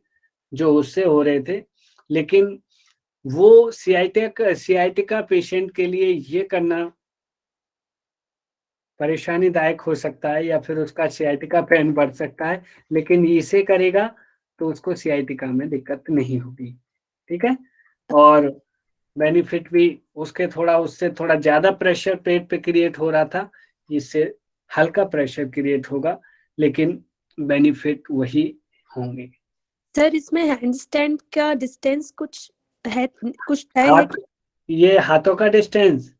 जो उससे हो रहे थे, लेकिन वो सियाटिका पेशेंट के लिए ये करना परेशानीदायक हो सकता है, या फिर उसका सियाटिका पेन बढ़ सकता है, लेकिन इसे करेगा तो उसको सियाटिका में दिक्कत नहीं होगी। ठीक है? और बेनिफिट भी उससे थोड़ा ज्यादा प्रेशर पेट पे क्रिएट हो रहा था, इससे हल्का प्रेशर क्रिएट होगा, लेकिन बेनिफिट वही होंगे। सर इसमें हैंड स्टैंड का डिस्टेंस कुछ है, कुछ तय है? हाथ, ये हाथों का डिस्टेंस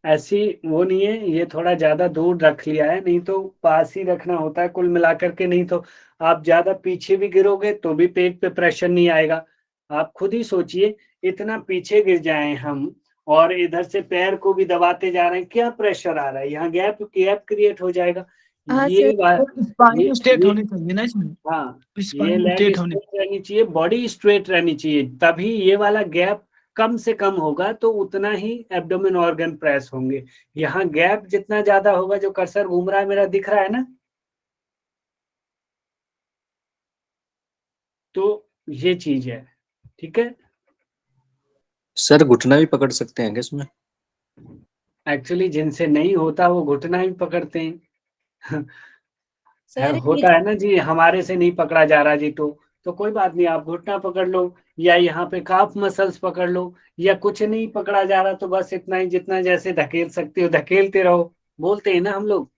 ऐसी वो नहीं है, ये थोड़ा ज्यादा दूर रख लिया है, नहीं तो पास ही रखना होता है कुल मिलाकर के, नहीं तो आप ज्यादा पीछे भी गिरोगे तो भी पेट पे प्रेशर नहीं आएगा। आप खुद ही सोचिए, इतना पीछे गिर जाए हम और इधर से पैर को भी दबाते जा रहे हैं, क्या प्रेशर आ रहा है, यहाँ गैप क्रिएट हो जाएगा। हाँ ये स्पाइन स्ट्रेट होनी चाहिए ना इसमें, हाँ, ये स्पाइन लेग स्ट्रेट होनी स्ट्रेट रहनी चाहिए, बॉडी स्ट्रेट रहनी चाहिए, तभी ये वाला गैप कम से कम होगा तो उतना ही एब्डोमेन ऑर्गन प्रेस होंगे। यहाँ गैप जितना ज्यादा होगा, जो कर्सर घूम रहा है मेरा दिख रहा है ना, तो ये चीज है। ठीक है? सर घुटना भी पकड़ सकते हैं क्या इसमें? एक्चुअली जिनसे नहीं होता वो घुटना ही पकड़ते हैं। सर होता है ना जी, हमारे से नहीं पकड़ा जा रहा जी, तो कोई बात नहीं, आप घुटना पकड़ लो या यहाँ पे काफ मसल्स पकड़ लो, या कुछ नहीं पकड़ा जा रहा तो बस इतना ही, जितना जैसे धकेल सकते हो धकेलते रहो, बोलते हैं ना हम लोग।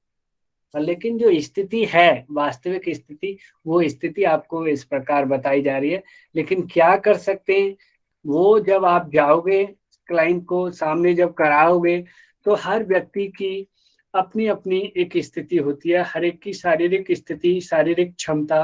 लेकिन जो स्थिति है, वास्तविक स्थिति, वो स्थिति आपको इस प्रकार बताई जा रही है। लेकिन क्या कर सकते हैं, वो जब आप जाओगे क्लाइंट को सामने जब कराओगे, तो हर व्यक्ति की अपनी अपनी एक स्थिति होती है, हर एक की शारीरिक स्थिति, शारीरिक क्षमता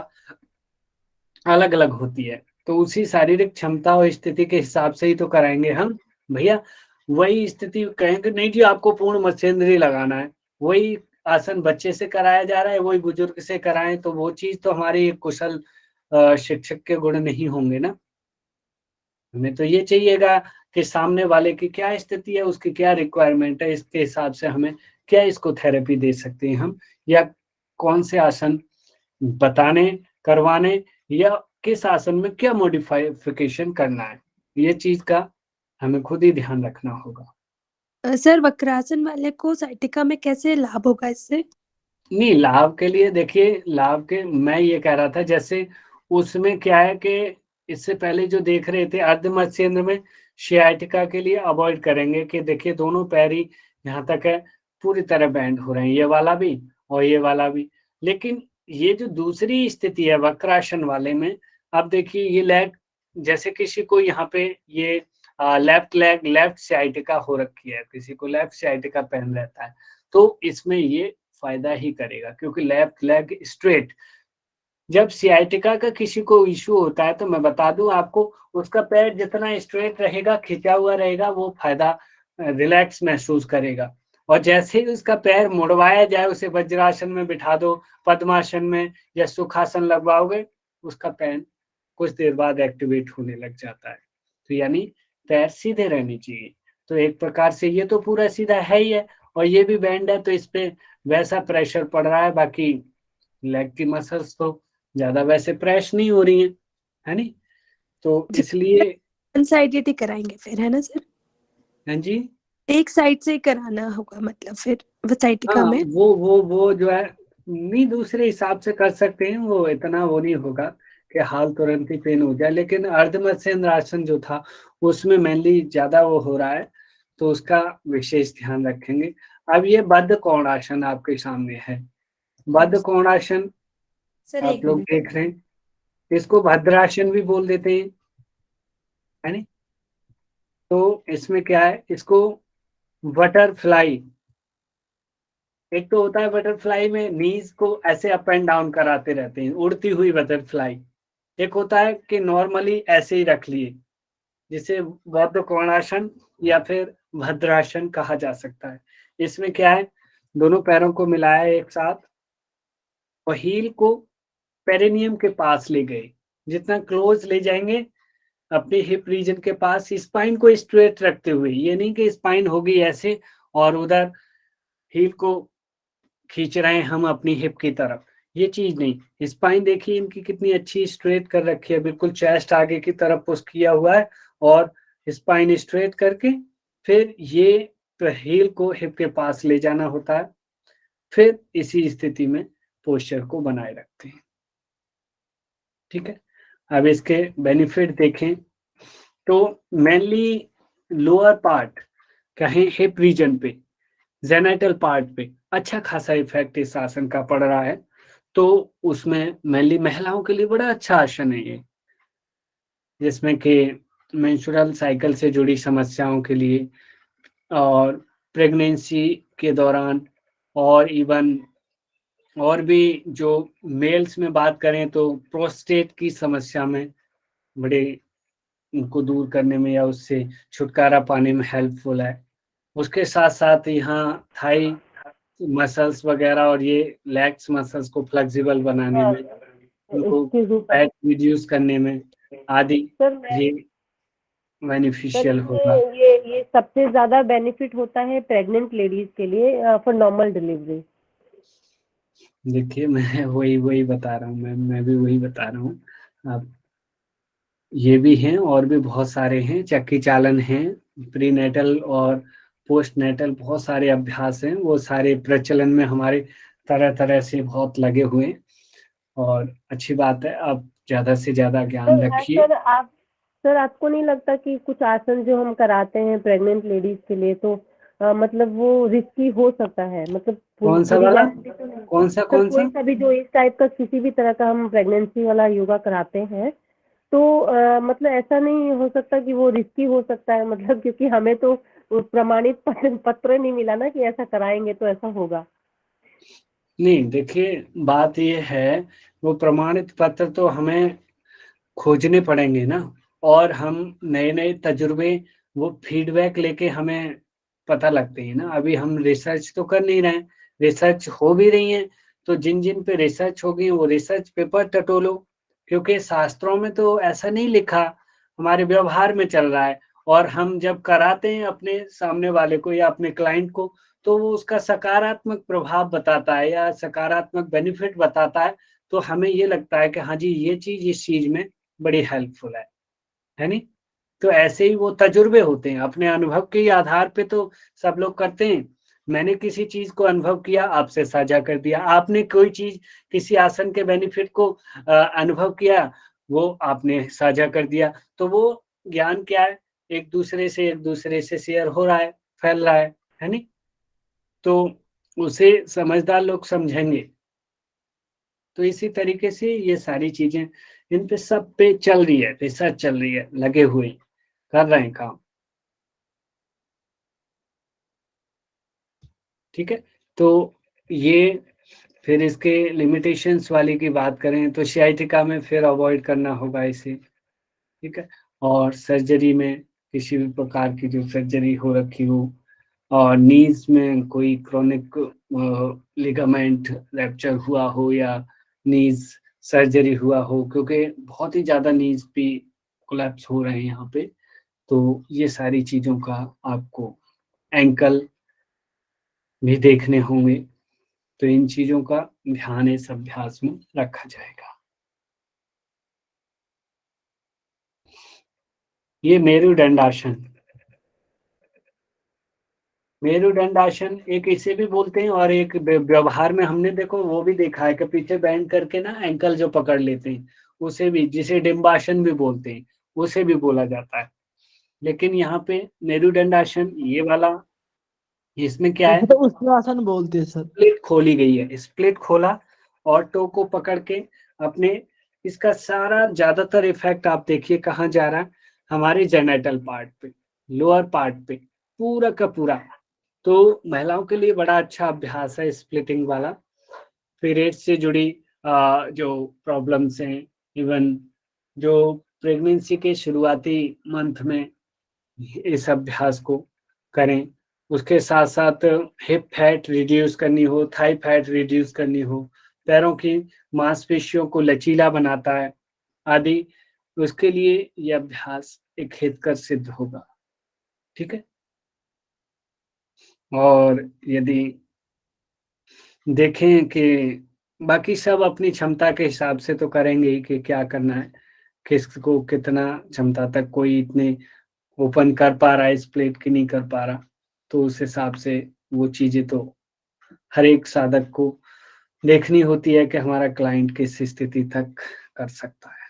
अलग अलग होती है, तो उसी शारीरिक क्षमता और स्थिति के हिसाब से ही तो कराएंगे हम भैया। वही स्थिति कहेंगे नहीं जी आपको पूर्ण मत्स्येंद्री लगाना है, वही आसन बच्चे से कराया जा रहा है, वही बुजुर्ग से कराएं, तो वो चीज तो हमारी कुशल शिक्षक के गुण नहीं होंगे ना। हमें तो ये चाहिएगा कि सामने वाले की क्या स्थिति है, उसकी क्या रिक्वायरमेंट है, इसके हिसाब से हमें क्या इसको थेरेपी दे सकते हैं हम, या कौन से आसन बताने, करवाने, या किस आसन में क्या मॉडिफिकेशन करना है, ये चीज का हमें खुद ही ध्यान रखना होगा। सर वक्रासन वाले को साइटिका में कैसे लाभ होगा इससे? नहीं, लाभ के लिए देखिए, लाभ के मैं ये कह रहा था, जैसे उसमें क्या है कि इससे पहले जो देख रहे थे अर्ध मत्स्येंद्र में शियाटिका के लिए अवॉइड करेंगे कि देखिए दोनों पैर ही यहाँ तक है पूरी तरह बैंड हो रहे हैं, ये वाला भी और ये वाला भी। लेकिन ये जो दूसरी स्थिति है वक्रासन वाले में, अब देखिए ये लेग, जैसे किसी को यहाँ पे ये लेफ्ट लेग लेफ्ट सियाटिका हो रखी है, किसी को लेफ्ट सियाटिका पेन रहता है, तो इसमें ये फायदा ही करेगा, क्योंकि लेफ्ट लेग स्ट्रेट, जब सियाटिका का किसी को इश्यू होता है तो मैं बता दूं आपको, उसका पैर जितना स्ट्रेट रहेगा, खिंचा हुआ रहेगा, वो फायदा रिलैक्स महसूस करेगा। और जैसे ही उसका पैर मुड़वाया जाए, उसे वज्रासन में बिठा दो, पद्मासन में या सुखासन लगवाओगे, उसका पैर कुछ देर बाद एक्टिवेट होने लग जाता है। तो यानी पैर सीधे रहने चाहिए। तो एक प्रकार से ये तो पूरा सीधा है ही है, और ये भी बैंड है, तो इस पे वैसा प्रेशर पड़ रहा है, बाकी लेग की मसल्स तो ज्यादा वैसे प्रेस नहीं हो रही है नहीं, तो इसलिए वन साइडेड ही कराएंगे फिर, है ना सर? हाँ जी, एक साइड से ही कराना होगा मतलब फिर वो साइटिका हाँ, में। वो जो है नहीं, दूसरे हिसाब से कर सकते हैं, वो इतना वो नहीं होगा कि हाल तुरंत ही पेन हो जाए। लेकिन अर्ध मत्स्येंद्र आसन जो था उसमें मेनली ज्यादा वो हो रहा है, तो उसका विशेष ध्यान रखेंगे। अब ये बद्ध कोणासन आपके सामने है। बद्ध कोणासन सर आप एक लोग मिनट। देख रहे हैं, इसको भद्रासन भी बोल देते हैं, है नहीं? तो इसमें क्या है, इसको बटरफ्लाई, एक तो होता है बटरफ्लाई में नीज को ऐसे अप एंड डाउन कराते रहते हैं, उड़ती हुई बटरफ्लाई। एक होता है कि नॉर्मली ऐसे ही रख लिए, जिसे बौद्ध कोणासन या फिर भद्रासन कहा जा सकता है। इसमें क्या है, दोनों पैरों को मिलाया एक साथ और हील को पेरिनियम के पास ले गए, जितना क्लोज ले जाएंगे अपने हिप रीजन के पास, स्पाइन को स्ट्रेट रखते हुए। ये नहीं कि स्पाइन होगी ऐसे और उधर हील को खींच रहे हैं हम अपनी हिप की तरफ, ये चीज नहीं। स्पाइन देखिए इनकी कितनी अच्छी स्ट्रेट कर रखी है, बिल्कुल चेस्ट आगे की तरफ पुश किया हुआ है, और स्पाइन स्ट्रेट करके फिर ये हील को हिप के पास ले जाना होता है, फिर इसी स्थिति में पोस्चर को बनाए रखते हैं। ठीक है, अब इसके बेनिफिट देखें तो मेनली लोअर पार्ट कहें हिप रीजन पे, जेनेटल पार्ट पे अच्छा खासा इफेक्ट इस आसन का पड़ रहा है। तो उसमें मेनली महिलाओं के लिए बड़ा अच्छा आसन है ये, जिसमें कि मेंस्ट्रुअल साइकिल से जुड़ी समस्याओं के लिए और प्रेगनेंसी के दौरान, और इवन और भी जो मेल्स में बात करें तो प्रोस्टेट की समस्या में बड़े उनको दूर करने में या उससे छुटकारा पाने में हेल्पफुल है। उसके साथ साथ यहाँ थाई मसल्स वगैरह और ये लेग्स मसल्स को फ्लेक्सिबल बनाने में, उनको एक्सक्यूज मी फैट रिड्यूस करने में आदि सर, ये बेनिफिशियल होगा। ये सबसे ज्यादा बेनिफिट होता है प्रेग्नेंट लेडीज के लिए फॉर नॉर्मल डिलीवरी। देखिए मैं वही बता रहा हूँ, मैं भी वही बता रहा हूँ। अब ये भी हैं और भी बहुत सारे हैं, चक्की चालन हैं, प्रीनेटल और पोस्ट नेटल बहुत सारे अभ्यास हैं, वो सारे प्रचलन में हमारे तरह तरह से बहुत लगे हुए हैं, और अच्छी बात है। आप ज्यादा से ज्यादा ज्ञान रखिए। सर आपको नहीं लगता कि कुछ आसन जो हम कराते हैं प्रेग्नेंट लेडीज के लिए तो मतलब वो रिस्की हो सकता है, मतलब कौन सा पूरी वाला, गारंटी तो नहीं। कौन सा सर कोई सा भी जो इस टाइप का किसी भी तरह का हम प्रेगनेंसी वाला योगा कराते हैं तो मतलब ऐसा नहीं हो सकता कि वो रिस्की हो सकता है, मतलब क्योंकि हमें तो प्रमाणित पत्र नहीं मिला ना कि ऐसा कराएंगे तो ऐसा होगा। नहीं, देखिए बात ये है, वो प्रमाणित पत्र तो हमें खोजने पड़ेंगे ना, और हम नए नए तजुर्बे वो फीडबैक लेके हमें पता लगते हैं ना। अभी हम रिसर्च तो कर नहीं रहे हैं, रिसर्च हो भी रही है, तो जिन जिन पे रिसर्च होगी वो रिसर्च पेपर टटोलो, क्योंकि शास्त्रों में तो ऐसा नहीं लिखा, हमारे व्यवहार में चल रहा है। और हम जब कराते हैं अपने सामने वाले को या अपने क्लाइंट को, तो वो उसका सकारात्मक प्रभाव बताता है या सकारात्मक बेनिफिट बताता है, तो हमें ये लगता है कि हाँ जी ये चीज इस चीज में बड़ी हेल्पफुल है नहीं। तो ऐसे ही वो तजुर्बे होते हैं, अपने अनुभव के आधार पे तो सब लोग करते हैं। मैंने किसी चीज को अनुभव किया, आपसे साझा कर दिया, आपने कोई चीज किसी आसन के बेनिफिट को अनुभव किया, वो आपने साझा कर दिया। तो वो ज्ञान क्या है, एक दूसरे से शेयर हो रहा है, फैल रहा है नहीं। तो उसे समझदार लोग समझेंगे। तो इसी तरीके से ये सारी चीजें इन पे सब पे चल रही है, रिसर्च चल रही है, लगे हुए कर रहे हैं काम। ठीक है, तो ये फिर इसके लिमिटेशंस वाली की बात करें तो सियाटिका में फिर अवॉइड करना होगा इसे। ठीक है, और सर्जरी में किसी भी प्रकार की जो सर्जरी हो रखी हो, और नीज में कोई क्रोनिक लिगामेंट रैप्चर हुआ हो या नीज सर्जरी हुआ हो, क्योंकि बहुत ही ज़्यादा नीज भी कोलैप्स हो रहे हैं यहाँ पे। तो ये सारी चीज़ों का आपको, एंकल भी देखने होंगे, तो इन चीज़ों का ध्यान इस अभ्यास में रखा जाएगा। ये मेरुदंडासन, मेरुदंडासन एक इसे भी बोलते हैं, और एक व्यवहार में हमने देखो वो भी देखा है कि पीछे बैंड करके ना एंकल जो पकड़ लेते हैं, उसे भी, जिसे डिम्बासन भी बोलते हैं, उसे भी बोला जाता है। लेकिन यहाँ पे मेरुदंडासन ये वाला, इसमें क्या है, तो उष्ट्रासन बोलते हैं सर। स्प्लिट खोली गई है, स्प्लिट खोला और टो को पकड़ के अपने, इसका सारा ज्यादातर इफेक्ट आप देखिए कहाँ जा रहा है, हमारे जेनेटल पार्ट पे, लोअर पार्ट पे, पूरा का पूरा। तो महिलाओं के लिए बड़ा अच्छा अभ्यास है स्प्लिटिंग वाला। पीरियड से जुड़ी जो प्रॉब्लम्स हैं, इवन जो प्रेगनेंसी के शुरुआती मंथ में इस अभ्यास को करें। उसके साथ साथ हिप फैट रिड्यूस करनी हो, थाई फैट रिड्यूस करनी हो, पैरों की मांसपेशियों को लचीला बनाता है आदि, उसके लिए यह अभ्यास एक हितकर सिद्ध होगा। ठीक है, और यदि देखें कि बाकी सब अपनी क्षमता के हिसाब से तो करेंगे ही कि क्या करना है, किसको कितना क्षमता तक, कोई इतने ओपन कर पा रहा है इस प्लेट की नहीं कर पा रहा, तो उस हिसाब से वो चीजें तो हर एक साधक को देखनी होती है कि हमारा क्लाइंट किस स्थिति तक कर सकता है।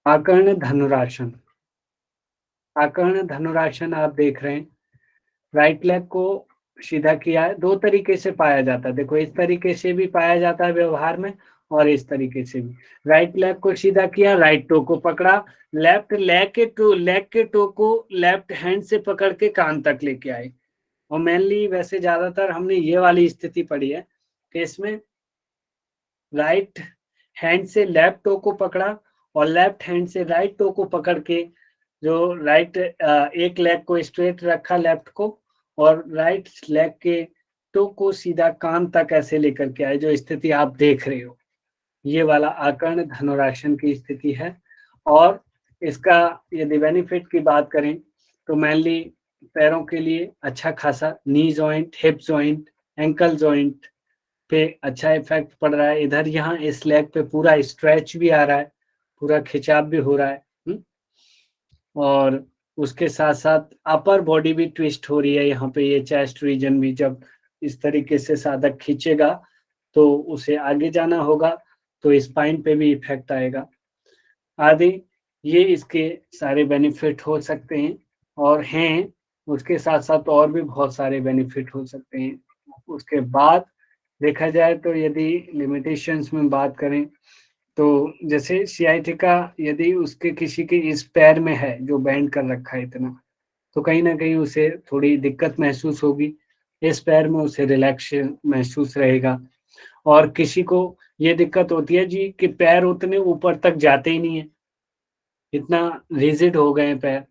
आकर्ण धनुरासन, आकर्ण धनुरासन आप देख रहे हैं, राइट लेग को सीधा किया है, दो तरीके से पाया जाता है। देखो इस तरीके से भी पाया जाता है व्यवहार में, और इस तरीके से भी। राइट लेग को सीधा किया, राइट टो को पकड़ा, लेफ्ट लेग के टो को लेफ्ट हैंड से पकड़ के कान तक लेके आए। और मेनली वैसे ज्यादातर हमने ये वाली स्थिति पढ़ी है कि इसमें राइट हैंड से लेफ्ट टो को पकड़ा और लेफ्ट हैंड से राइट टो को पकड़ के, जो राइट एक लेग को स्ट्रेट रखा लेफ्ट को, और राइट लेग के टो को सीधा कान तक ऐसे लेकर के आए, जो स्थिति आप देख रहे हो, ये वाला आकर्ण धनुरासन की स्थिति है। और इसका यदि बेनिफिट की बात करें तो मेनली पैरों के लिए अच्छा खासा, knee joint, hip joint, ankle joint पे अच्छा इफेक्ट पड़ रहा है। इधर यहाँ इस लेग पे पूरा स्ट्रेच भी आ रहा है, पूरा खिंचाव भी हो रहा है। और उसके साथ साथ अपर बॉडी भी ट्विस्ट हो रही है यहाँ पे, ये चेस्ट रीजन भी जब इस तरीके से साधक खींचेगा तो उसे आगे जाना होगा, तो स्पाइन पे भी इफेक्ट आएगा आदि। ये इसके सारे बेनिफिट हो सकते हैं, और हैं उसके साथ साथ और भी बहुत सारे बेनिफिट हो सकते हैं। उसके बाद देखा जाए तो यदि लिमिटेशंस में बात करें तो जैसे सियाटिका यदि उसके किसी के इस पैर में है जो बैंड कर रखा है इतना, तो कहीं ना कहीं उसे थोड़ी दिक्कत महसूस होगी, इस पैर में उसे रिलैक्स महसूस रहेगा। और किसी को ये दिक्कत होती है जी कि पैर उतने ऊपर तक जाते ही नहीं है, इतना रिजिड हो गए पैर,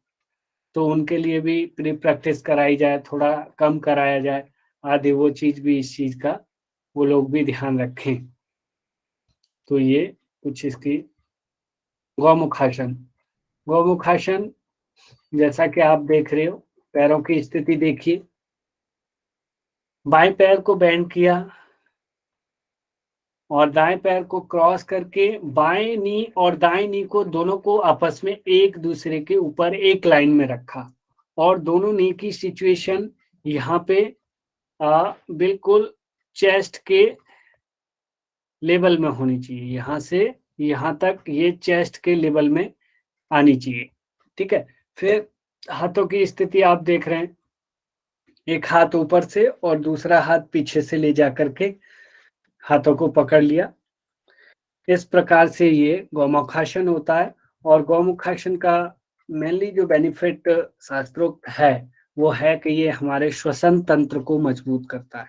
तो उनके लिए भी प्री प्रैक्टिस कराई जाए, थोड़ा कम कराया जाए आदि, वो चीज भी, इस चीज का वो लोग भी ध्यान रखें। तो ये कुछ इसकी गौमुखासन, गौमुखासन जैसा कि आप देख रहे हो, पैरों की स्थिति देखिए, बाएं पैर को बेंड किया और दाएं पैर को क्रॉस करके बाएं नी और दाएं नी को दोनों को आपस में एक दूसरे के ऊपर एक लाइन में रखा और दोनों नी की सिचुएशन यहाँ पे बिल्कुल चेस्ट के लेवल में होनी चाहिए। यहाँ से यहाँ तक ये चेस्ट के लेवल में आनी चाहिए। ठीक है, फिर हाथों की स्थिति आप देख रहे हैं, एक हाथ ऊपर से और दूसरा हाथ पीछे से ले जा करके हाथों को पकड़ लिया। इस प्रकार से ये गौमुखासन होता है और गौमुखासन का मेनली जो बेनिफिट शास्त्रोक्त है वो है कि ये हमारे श्वसन तंत्र को मजबूत करता है।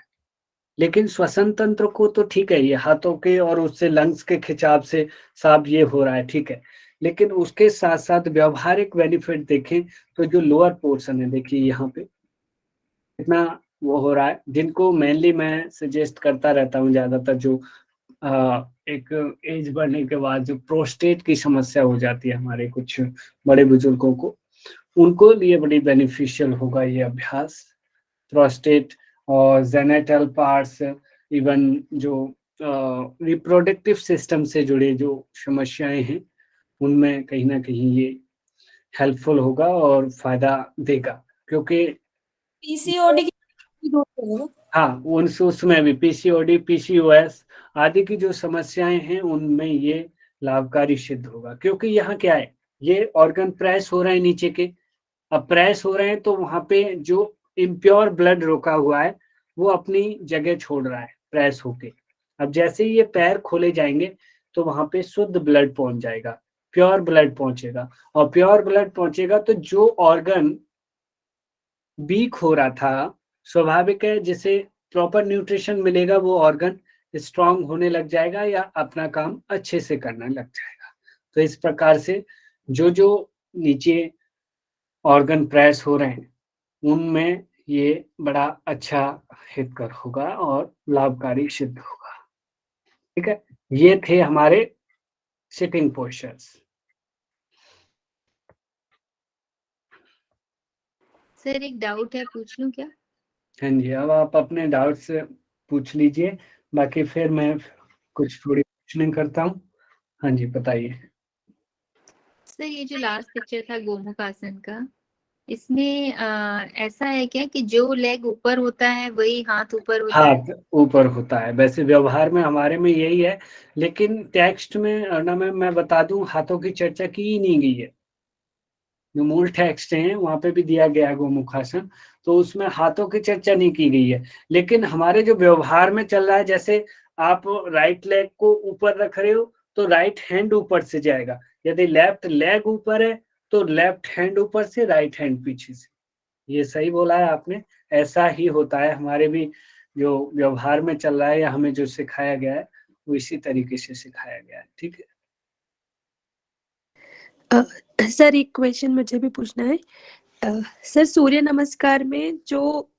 लेकिन श्वसन तंत्र को तो ठीक है, ये हाथों के और उससे लंग्स के खिंचाव से साफ ये हो रहा है, ठीक है, लेकिन उसके साथ साथ व्यवहारिक बेनिफिट देखें तो जो लोअर पोर्शन है, देखिए यहाँ पे कितना वो हो रहा है, जिनको मेनली मैं सजेस्ट करता रहता हूँ ज्यादातर, जो एक एज बढ़ने के बाद जो प्रोस्टेट की समस्या हो जाती है हमारे कुछ बड़े बुजुर्गों को, उनको लिए बड़ी बेनिफिशियल होगा ये अभ्यास। प्रोस्टेट और जेनेटल पार्ट्स, इवन जो रिप्रोडक्टिव सिस्टम से जुड़े जो समस्याएं हैं उनमें कहीं ना कहीं ये हेल्पफुल होगा और फायदा देगा, क्योंकि पीसीओडी की हाँ उसमें भी पीसीओडी, पीसीओएस आदि की जो समस्याएं हैं उनमें ये लाभकारी सिद्ध होगा। क्योंकि यहाँ क्या है, ये ऑर्गन प्रेस हो रहे हैं नीचे के, अब प्रेस हो रहे हैं तो वहां पे जो इम्प्योर ब्लड रोका हुआ है वो अपनी जगह छोड़ रहा है प्रेस होके। अब जैसे ही ये पैर खोले जाएंगे तो वहां पे शुद्ध ब्लड पहुंच जाएगा, प्योर ब्लड पहुंचेगा, और प्योर ब्लड पहुंचेगा तो जो ऑर्गन वीक हो रहा था, स्वाभाविक है जिसे प्रॉपर न्यूट्रिशन मिलेगा वो ऑर्गन स्ट्रांग होने लग जाएगा या अपना काम अच्छे से करने लग जाएगा। तो इस प्रकार से जो जो नीचे ऑर्गन प्रेस हो रहे हैं उनमें ये बड़ा अच्छा हितकर होगा और लाभकारी सिद्ध होगा। ठीक है, ये थे हमारे सिटिंग पोस्चर्स। सर एक डाउट है, पूछ लूं क्या? हाँ जी, अब आप अपने डाउट्स पूछ लीजिए, बाकी फिर मैं कुछ थोड़ी क्वेश्चनिंग करता हूँ। हाँ जी बताइए। सर ये जो लास्ट पिक्चर था गोमुख आसन का, इसमें ऐसा है क्या कि जो लेग ऊपर होता है वही हाथ ऊपर होता है? हाथ ऊपर होता है, वैसे व्यवहार में हमारे में यही है, लेकिन टेक्स्ट में ना मैं बता दूं हाथों की चर्चा की ही नहीं गई है। जो मूल टेक्स्ट है वहां पे भी दिया गया है गोमुखासन, तो उसमें हाथों की चर्चा नहीं की गई है। लेकिन हमारे जो व्यवहार में चल रहा है, जैसे आप राइट लेग को ऊपर रख रहे हो तो राइट हैंड ऊपर से जाएगा, यदि लेफ्ट लेग ऊपर है तो लेफ्ट हैंड ऊपर से, राइट हैंड पीछे से। ये सही बोला है आपने, ऐसा ही होता है हमारे भी जो व्यवहार में चल रहा है या हमें जो सिखाया गया है वो इसी तरीके से सिखाया गया है। ठीक है सर एक क्वेश्चन मुझे भी पूछना है। सर सूर्य नमस्कार में जो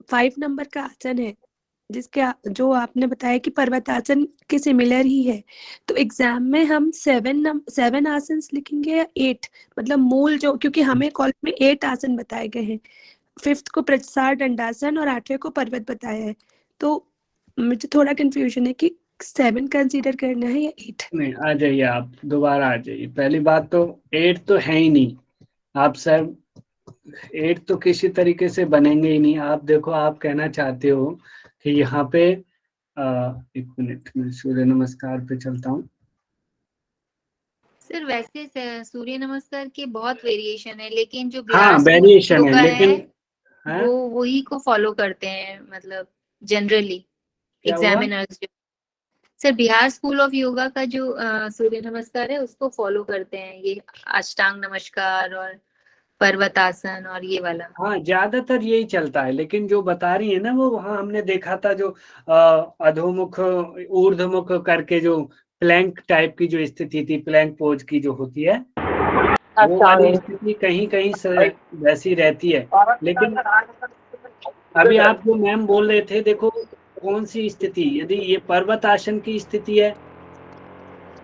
5 नंबर का आसन है, जिसके जो आपने बताया कि पर्वतासन के सिमिलर ही है, तो एग्जाम में हम 7 आसन लिखेंगे या 8, मतलब मूल जो, क्योंकि हमें कॉलेज में 8 आसन बताए गए हैं, 5th को प्रसार दंडासन और 8वें को पर्वत बताया है, तो मुझे थोड़ा कंफ्यूजन है कि 7 कंसीडर करना है या 8। नहीं, आ जाइए आप दोबारा आ जाइए। पहली बात तो 8 तो है ही नहीं, आप सर 8 तो किसी तरीके से बनेंगे ही नहीं। आप देखो, आप कहना चाहते हो कि यहाँ पे एक मिनट में सूर्य नमस्कार पे चलता हूँ। सर वैसे सूर्य नमस्कार के बहुत वेरिएशन है, लेकिन जो हाँ बिहार वेरिएशन है, योगा लेकिन है वो वही को फॉलो करते हैं, मतलब जनरली एग्जामिनर्स जो। Sir Bihar school of yoga का जो सूर्य नमस्कार है उसको फॉलो करते हैं, ये अष्टांग नमस्कार और पर्वतासन और ये वाला। हाँ ज्यादातर यही चलता है, लेकिन जो बता रही है ना वो वहाँ हमने देखा था जो अधोमुख ऊर्ध्वमुख करके जो प्लैंक टाइप की जो स्थिति थी, प्लैंक पोज की जो होती है, वो वाली स्थिति कहीं कहीं वैसी रहती है। लेकिन अभी आप जो मैम बोल रहे थे, देखो कौन सी स्थिति, यदि ये पर्वत आसन की स्थिति है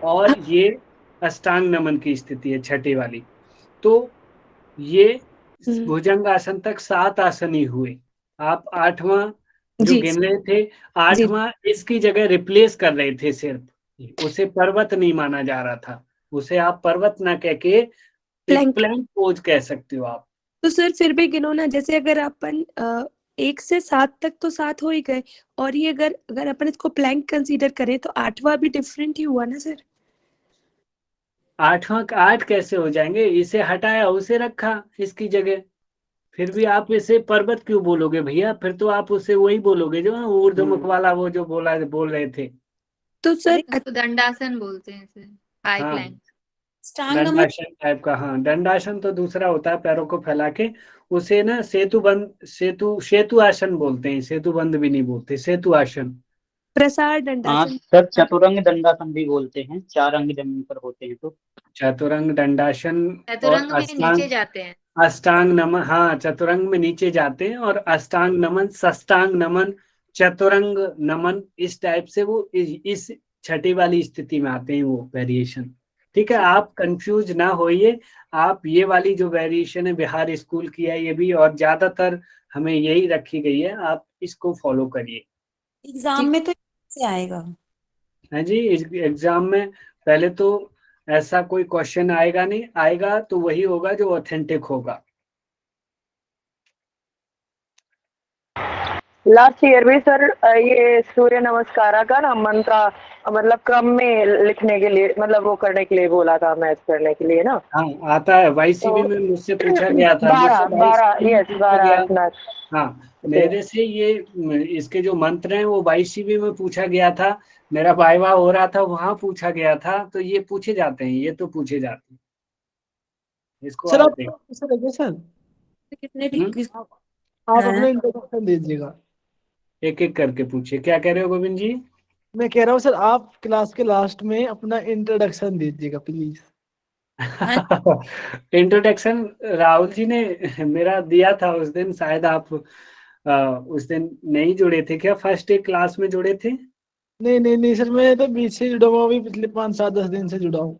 और ये अष्टांग नमन की स्थिति है छठी वाली, तो ये भुजंग आसन तक 7 आसन ही हुए। आप 8वां जो जी गिन रहे थे, जी 8वां इसकी जगह रिप्लेस कर रहे थे सिर्फ, उसे पर्वत नहीं माना जा रहा था, उसे आप पर्वत ना कह के एक प्लैंक। प्लैंक पोज कह सकते हो आप। तो सर फिर भी गिनो ना, जैसे अगर अपन 1 से 7 तक तो 7 हो ही गए, और ये अगर अगर अपन इसको प्लैंक कंसीडर करें तो 8वां भी डिफरेंट ही हुआ ना सर। 8वां 8 कैसे हो जाएंगे, इसे हटाया उसे रखा इसकी जगह, फिर भी आप इसे पर्वत क्यों बोलोगे भैया, फिर तो आप उसे वही बोलोगे जो ऊर्ध्वमुख वाला वो जो बोल रहे थे। तो सर उसको दंडासन बोलते हैं सर, हाई हाँ, प्लैंक। स्टांग नमन दंडासन टाइप का। हाँ, दंडासन तो दूसरा होता है पैरों को फैला के, उसे ना सेतु आसन बोलते हैं, सेतु बंद भी नहीं बोलते, सेतु आसन। प्रसार हाँ दंडासन। सर, चतुरंग दंडासन भी बोलते हैं, 4 अंग जमीन पर होते हैं तो। चतुरंग दंडासन और चतुरंग में नीचे जाते हैं। अष्टांग नमन, हाँ चतुरंग में नीचे जाते हैं, और अष्टांग नमन, सष्टांग नमन, चतुरंग नमन, इस टाइप से वो इस छठी वाली स्थिति में आते हैं वो वेरिएशन। ठीक है, आप कंफ्यूज ना होइए, आप ये वाली जो वेरिएशन है बिहार स्कूल की है ये भी, और ज्यादातर हमें यही रखी गई है, आप इसको फॉलो करिए। एग्जाम में तो से आएगा। है जी, एग्जाम में पहले तो ऐसा कोई क्वेश्चन आएगा नहीं, आएगा तो वही होगा जो ऑथेंटिक होगा। लास्ट ईयर भी सर ये सूर्य नमस्कार का ना मंत्र मतलब क्रम में लिखने के लिए, मतलब वो करने के लिए बोला था, मैथ करने के लिए ना। हाँ, आता है वाईसीबी में, मुझसे पूछा गया था, 12 यस 12 हाँ, मेरे से ये इसके जो मंत्र हैं वो वाईसीबी में पूछा गया था, मेरा वाइवा हो रहा था वहां पूछा गया था, तो ये पूछे जाते हैं, ये तो पूछे जाते हैं, इसको सर आप आप देख। सर कितने आप अपना इंट्रोडक्शन दे दीजिएगा। एक एक करके पूछिए, क्या कह रहे हो गोविंद जी? मैं कह रहा हूँ सर, आप क्लास के लास्ट में अपना इंट्रोडक्शन दीजिएगा प्लीज। इंट्रोडक्शन राहुल जी ने मेरा दिया था उस दिन, शायद आप उस दिन नहीं जुड़े थे क्या, फर्स्ट डे क्लास में जुड़े थे? नहीं सर, मैं तो बीच से जुड़ा हुआ, अभी पिछले 5-7-10 दिन से जुड़ा हूँ।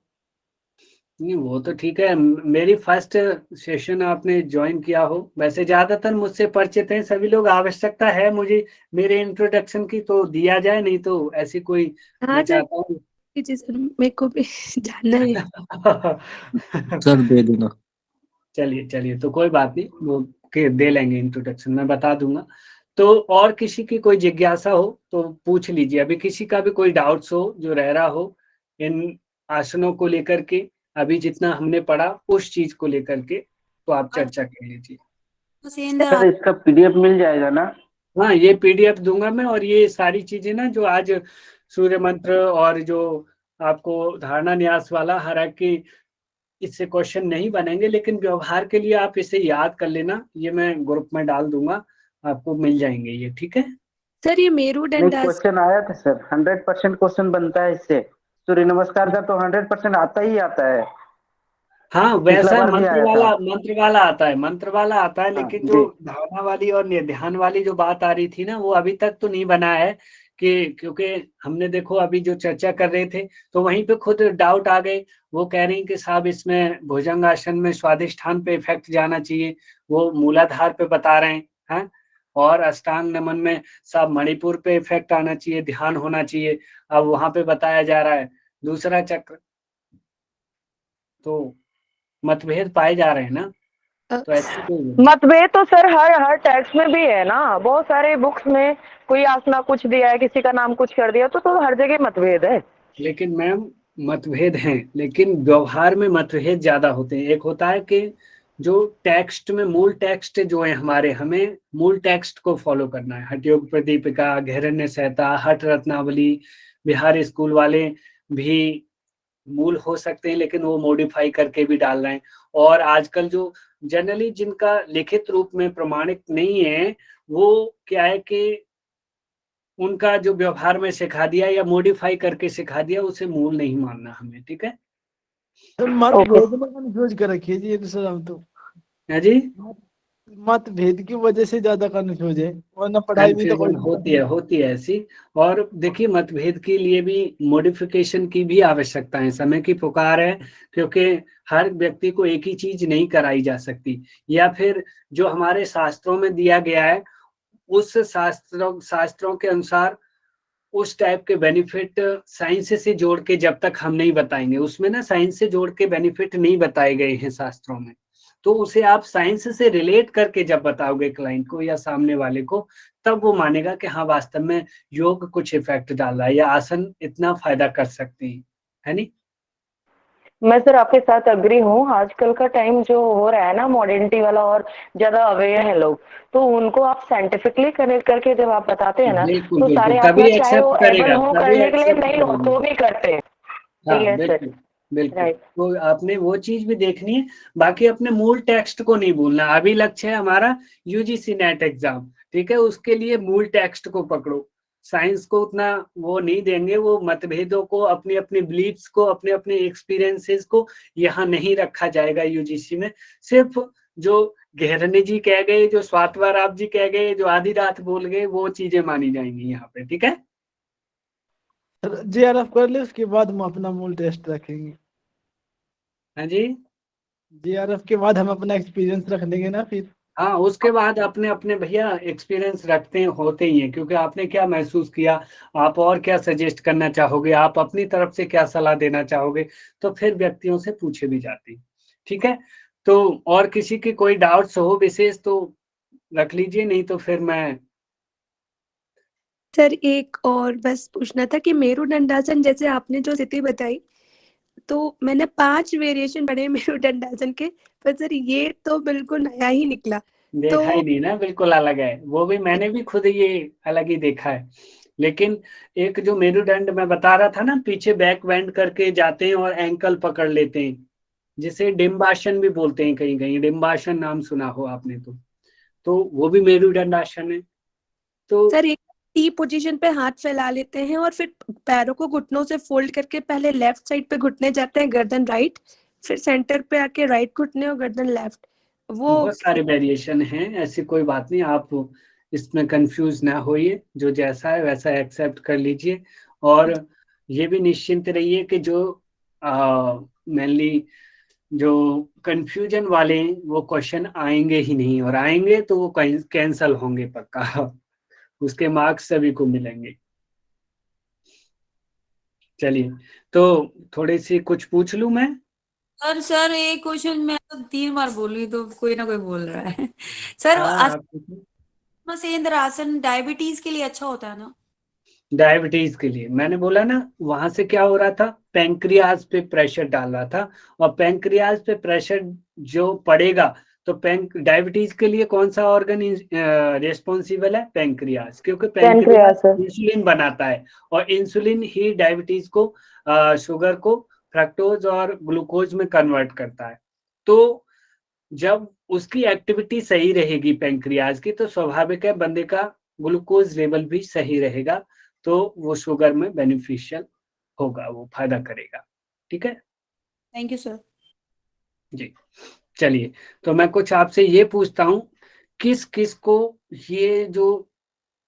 नहीं वो तो ठीक है, मेरी फर्स्ट सेशन आपने ज्वाइन किया हो, वैसे ज्यादातर मुझसे परिचित हैं सभी लोग, आवश्यकता है मुझे मेरे इंट्रोडक्शन की तो दिया जाए, नहीं तो ऐसी कोई हाँ मैं सर, चाहता हूँ। जी सर, मेरे को भी जानना है। सर दे देना। चलिए तो कोई बात नहीं, वो के दे लेंगे इंट्रोडक्शन, मैं बता दूंगा। तो और किसी की कोई जिज्ञासा हो तो पूछ लीजिए, अभी किसी का भी कोई डाउट्स हो जो रह रहा हो इन आसनों को लेकर के, अभी जितना हमने पढ़ा उस चीज को लेकर के, तो आप चर्चा कर लीजिए। सर इसका पीडीएफ मिल जाएगा ना? हाँ, ये पीडीएफ दूंगा मैं, और ये सारी चीजें ना जो आज सूर्य मंत्र और जो आपको धारणा न्यास वाला, हालांकि इससे क्वेश्चन नहीं बनेंगे, लेकिन व्यवहार के लिए आप इसे याद कर लेना, ये मैं ग्रुप में डाल दूंगा, आपको मिल जाएंगे ये, ठीक है? सर ये मेरू नहीं, दंडासन। क्वेश्चन आया था सर, 100% क्वेश्चन बनता है इससे, सूर्य नमस्कार का तो 100% आता ही आता है। हाँ, पिछला वैसा बार भी आया था। मंत्र वाला आता है, मंत्र वाला आता है, हाँ, लेकिन जी। जो धारणा वाली और ध्यान वाली जो बात आ रही थी ना, वो अभी तक तो नहीं बना है, कि क्योंकि हमने देखो अभी जो चर्चा कर रहे थे तो वहीं पे खुद डाउट आ गए, वो कह रही कि साहब इसमें भुजंगासन में स्वादिष्ठान पे इफेक्ट जाना चाहिए, वो मूलाधार पे बता रहे हैं, और अष्टांग नमन में साहब मणिपुर पे इफेक्ट आना चाहिए, ध्यान होना चाहिए, अब वहां पे बताया जा रहा है दूसरा चक्र, तो मतभेद पाए जा रहे हैं ना, तो ऐसी कोई मतभेद तो सर हर टेक्स्ट में भी है ना, बहुत सारे बुक्स में कोई आसना कुछ दिया है, किसी का नाम कुछ कर दिया, तो हर जगह मतभेद है। लेकिन मैम मतभेद हैं, लेकिन व्यवहार में मतभेद ज्यादा होते हैं। एक होता है कि जो टेक्स्ट में मूल टेक्स्ट जो है हमारे, हमें मूल टेक्स्ट को फॉलो करना है, हठयोग प्रदीपिका, घेरण्य संहिता, हठ रत्नावली, बिहार स्कूल वाले भी मूल हो सकते हैं, लेकिन वो मॉडिफाई करके भी डाल रहे हैं, और आजकल जो जनरली जिनका लिखित रूप में प्रमाणित नहीं है, वो क्या है कि उनका जो व्यवहार में सिखा दिया या मॉडिफाई करके सिखा दिया, उसे मूल नहीं मानना हमें, ठीक है? मतभेद में कंफ्यूज कर रखिए जी, ये तो सर हम तो है जी, मतभेद की वजह से ज्यादा कंफ्यूज है, वरना पढ़ाई में तो कोई कंफ्यूजन होती है ऐसी। और देखिए, मतभेद के लिए भी मॉडिफिकेशन की भी आवश्यकता है, समय की पुकार है, क्योंकि हर व्यक्ति को एक ही चीज नहीं कराई जा सकती, या फिर जो हमारे शास्त्रों में दिया गया है उस शास्त्रों के अनुसार उस टाइप के बेनिफिट साइंस से जोड़ के जब तक हम नहीं बताएंगे, उसमें ना साइंस से जोड़ के बेनिफिट नहीं बताए गए हैं शास्त्रों में, तो उसे आप साइंस से रिलेट करके जब बताओगे क्लाइंट को या सामने वाले को, तब वो मानेगा कि हाँ वास्तव में योग कुछ इफेक्ट डाल रहा है या आसन इतना फायदा कर सकते हैं, है नहीं? मैं सर आपके साथ अग्री हूँ। आजकल का टाइम जो हो रहा है ना मॉडर्निटी वाला, और ज्यादा अवेयर है लोग, तो उनको आप साइंटिफिकली कनेक्ट करके जब आप बताते हैं ना, बिल्कुल तो बिल्कुल, सारे तभी अपना चाहे वो एक्सेप्ट एबल करेगा, हो तभी करने के लिए, एक्सेप्ट नहीं हो करेगा। तो भी करते हैं। हाँ ठीक है सर। बिल्कुल बिल्कुल। राइट। तो आपने वो चीज भी देखनी है, बाकी अपने मूल टेक्स्ट को नहीं भूलना। अभी लक्ष्य है हमारा यूजीसी नेट एग्जाम, ठीक है, उसके लिए मूल टेक्स्ट को पकड़ो। साइंस को उतना वो नहीं देंगे, वो मतभेदों को, अपनी अपनी बिलीफ्स को, अपने अपने एक्सपीरियंसेस को यहाँ नहीं रखा जाएगा यूजीसी में। सिर्फ जो घेरने जी कह गए, जो स्वातवाराव जी कह गए, जो आधी रात बोल गए, वो चीजें मानी जाएंगी यहाँ पे, ठीक है। JRF कर ले, उसके बाद हम अपना मूल टेस्ट रखेंगे। हाँ जी। JRF के बाद हम अपना एक्सपीरियंस रख लेंगे ना फिर। हाँ, उसके बाद अपने अपने भैया एक्सपीरियंस रखते हैं, होते ही हैं, क्योंकि आपने क्या महसूस किया, आप और क्या सजेस्ट करना चाहोगे, आप अपनी तरफ से क्या सलाह देना चाहोगे, तो फिर व्यक्तियों से पूछे भी जाते हैं, ठीक है। तो और किसी की कोई डाउट्स हो विशेष तो रख लीजिए, नहीं तो फिर मैं सर एक और बस पूछना था कि मेरुदंडासन जैसे आपने जो स्थिति बताई, तो मैंने 5 वेरिएशन पढ़े मेरुदंडासन के, पर सर ये तो बिल्कुल नया ही निकला। देखा ही तो नहीं ना, बिल्कुल अलग है वो भी, मैंने भी खुद ये अलग ही देखा है। लेकिन एक जो मेरुदंड मैं बता रहा था ना, पीछे बैक बेंड करके जाते हैं और एंकल पकड़ लेते हैं, जिसे डिम्बासन भी बोलते हैं, कहीं कहीं डिम्बासन नाम सुना हो आपने तो वो भी मेरुदंडासन है। तो सर एक टी पोजीशन पे हाथ फैला लेते हैं और फिर पैरों को घुटनों से फोल्ड करके पहले लेफ्ट साइड पे घुटने जाते हैं, गर्दन राइट, फिर सेंटर पे आके राइट घुटने और गर्दन लेफ्ट। वो बहुत सारे वेरिएशन हैं, ऐसी कोई बात नहीं, आप इसमें कंफ्यूज ना होइए, जो जैसा है वैसा एक्सेप्ट कर लीजिए। और ये भी निश्चिंत रहिए कि जो मेनली जो कंफ्यूजन वाले हैं, वो क्वेश्चन आएंगे ही नहीं, और आएंगे तो वो कैंसल होंगे पक्का उसके मार्क्स सभी को मिलेंगे। चलिए, तो थोड़ी सी कुछ पूछ लूं मैं। सर एक क्वेश्चन मैं तो 3 बार बोल रही तो कोई ना कोई बोल रहा है सर। हाँ, आप पूछिए। सेंद्र आसन डायबिटीज के लिए अच्छा होता है ना? डायबिटीज के लिए मैंने बोला ना, वहां से क्या हो रहा था, पैंक्रियाज पे प्रेशर डाल रहा था, और पैंक्रियाज पे प्रेशर जो पड़ेगा, तो डायबिटीज के लिए कौन सा ऑर्गन रिस्पॉन्सिबल है, पैंक्रियाज, क्योंकि पैनक्रियास पैंक्रियाज सर। इंसुलिन बनाता है, और इंसुलिन ही डायबिटीज को, शुगर को फ्रक्टोज और ग्लूकोज में कन्वर्ट करता है। तो जब उसकी एक्टिविटी सही रहेगी पैंक्रियाज की, तो स्वाभाविक है बंदे का ग्लूकोज लेवल भी सही रहेगा, तो वो शुगर में बेनिफिशियल होगा, वो फायदा करेगा, ठीक है। Thank you sir. जी, चलिए, तो मैं कुछ आपसे ये पूछता हूँ, किस किस को ये जो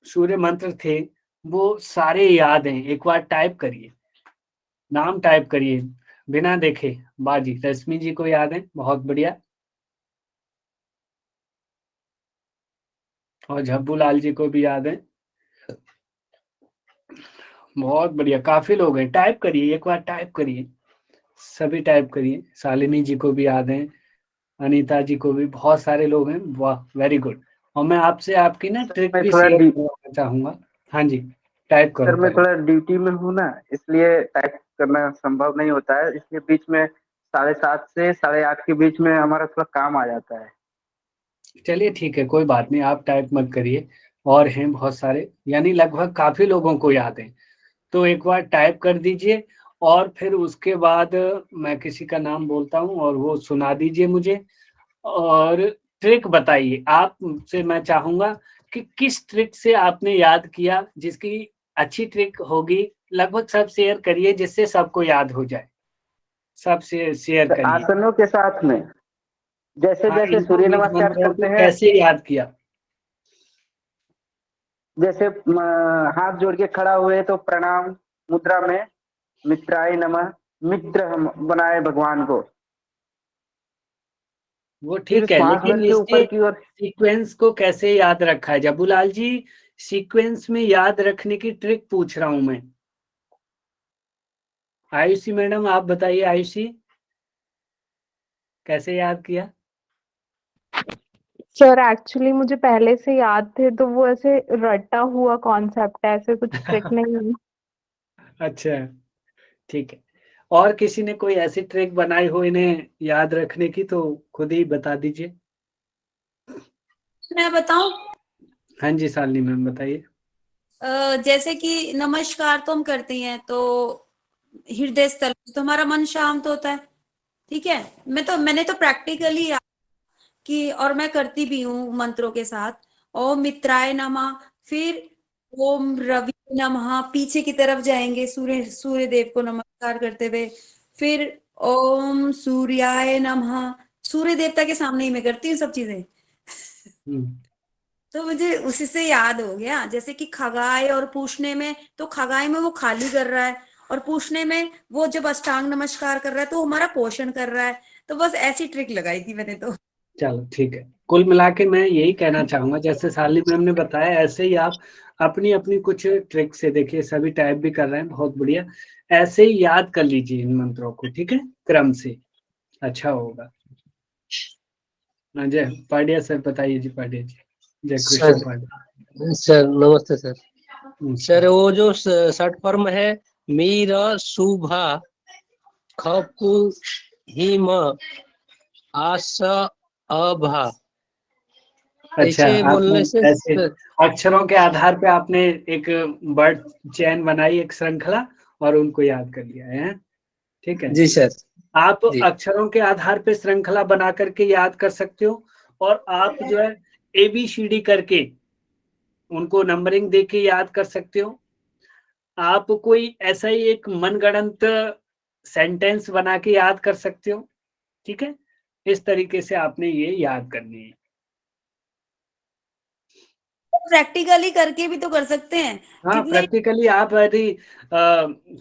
सूर्य मंत्र थे वो सारे याद हैं, एक बार टाइप करिए, नाम टाइप करिए बिना देखे। बाजी रश्मि जी को याद है, बहुत बढ़िया, और झब्बू लाल जी को भी याद है, बहुत बढ़िया, काफी लोग हैं, टाइप करिए, एक बार टाइप करिए, सभी टाइप करिए। शालिनी जी को भी याद है, अनीता जी को भी, बहुत सारे लोग हैं, वाह वेरी गुड। और मैं आपसे आपकी ना ट्रिक मैं भी थोड़ा शेयर करवाना चाहूंगा। हाँ जी, टाइप सर करो मैं पहले। थोड़ा ड्यूटी में हूँ ना, इसलिए टाइप करना संभव नहीं होता है, इसलिए बीच में 7:30 से 8:30 के बीच में हमारा थोड़ा काम आ जाता है। चलिए ठीक है, कोई बात नहीं, आप टाइप मत करिए, और हैं बहुत सारे, यानी लगभग काफी लोगों को याद है, तो एक बार टाइप कर दीजिए, और फिर उसके बाद मैं किसी का नाम बोलता हूँ और वो सुना दीजिए मुझे, और ट्रिक बताइए। आपसे मैं चाहूंगा कि किस ट्रिक से आपने याद किया, जिसकी अच्छी ट्रिक होगी, लगभग सब शेयर करिए जिससे सबको याद हो जाए, सब शेयर तो करिए। आसनों के साथ में जैसे हाँ, जैसे इनको सूर्य बीज नमस्कार मंत्रों करते को हैं, कैसे याद किया। जैसे हाथ जोड़ के खड़ा हुए तो प्रणाम मुद्रा में मित्राय नमः, मित्र हम बनाए भगवान को, वो फिर ठीक है, श्वास लेकिन लेके ऊपर इसके की ओर। सीक्वेंस को कैसे याद रखा है जबूलाल जी? सीक्वेंस में याद रखने की ट्रिक पूछ रहा हूं मैं। आयुषी मैडम आप बताइए, आयुषी कैसे याद किया? सर एक्चुअली मुझे पहले से याद थे, तो वो ऐसे रटा हुआ कॉन्सेप्ट है, ऐसे कुछ ट्रिक नहीं है। अच्छा, ठीक है। और किसी ने कोई ऐसी ट्रिक बनाई हो इन्हें याद रखने की तो खुद ही बता दीजिए। मैं बताऊं? हाँ जी शालिनी मैम बताइए। जैसे कि नमस्कार तो हम करते हैं, तो हृदय स्थल तो हमारा मन शांत होता है। ठीक है, मैंने तो प्रैक्टिकली कि, और मैं करती भी हूँ मंत्रों के साथ। ओम मित्राय नमः, फिर ओम रवि नमः, पीछे की तरफ जाएंगे सूर्य देव को नमस्कार करते हुए। फिर ओम सूर्याय नमः, सूर्य देवता के सामने ही मैं करती हूँ सब चीजें। तो मुझे उसी से याद हो गया, जैसे कि खगाए और पूछने में, तो खगाए में वो खाली कर रहा है, और पूछने में वो जब अष्टांग नमस्कार कर रहा है तो हमारा पोषण कर रहा है। तो बस ऐसी ट्रिक लगाई थी मैंने तो। चलो ठीक है, कुल मिला के मैं यही कहना चाहूंगा, जैसे शालिनी मैम ने बताया ऐसे ही आप अपनी अपनी कुछ ट्रिक से, देखिए सभी टाइप भी कर रहे हैं, बहुत बढ़िया, ऐसे ही याद कर लीजिए इन मंत्रों को, ठीक है, क्रम से, अच्छा होगा। जय पांड्या सर बताइए जी, पांड्या जी, जय कृष्ण पांड्या। सर नमस्ते सर। नमस्कार। सर वो जो शर्ट फॉर्म है, मीरा शुभा खपु हिम आस अभा, अच्छा, ऐसे बोलने से ऐसे अक्षरों के आधार पे आपने एक वर्ड चैन बनाई, एक श्रृंखला, और उनको याद कर लिया है, ठीक है जी सर। आप जी। अक्षरों के आधार पे श्रृंखला बना करके याद कर सकते हो, और आप जो है ABCD करके उनको नंबरिंग दे के याद कर सकते हो। आप कोई ऐसा ही एक मनगढ़ंत सेंटेंस बना के याद कर सकते हो, ठीक है, इस तरीके से आपने ये याद करनी है। प्रैक्टिकली करके भी तो कर सकते हैं। हाँ, कितने प्रैक्टिकली आप यदि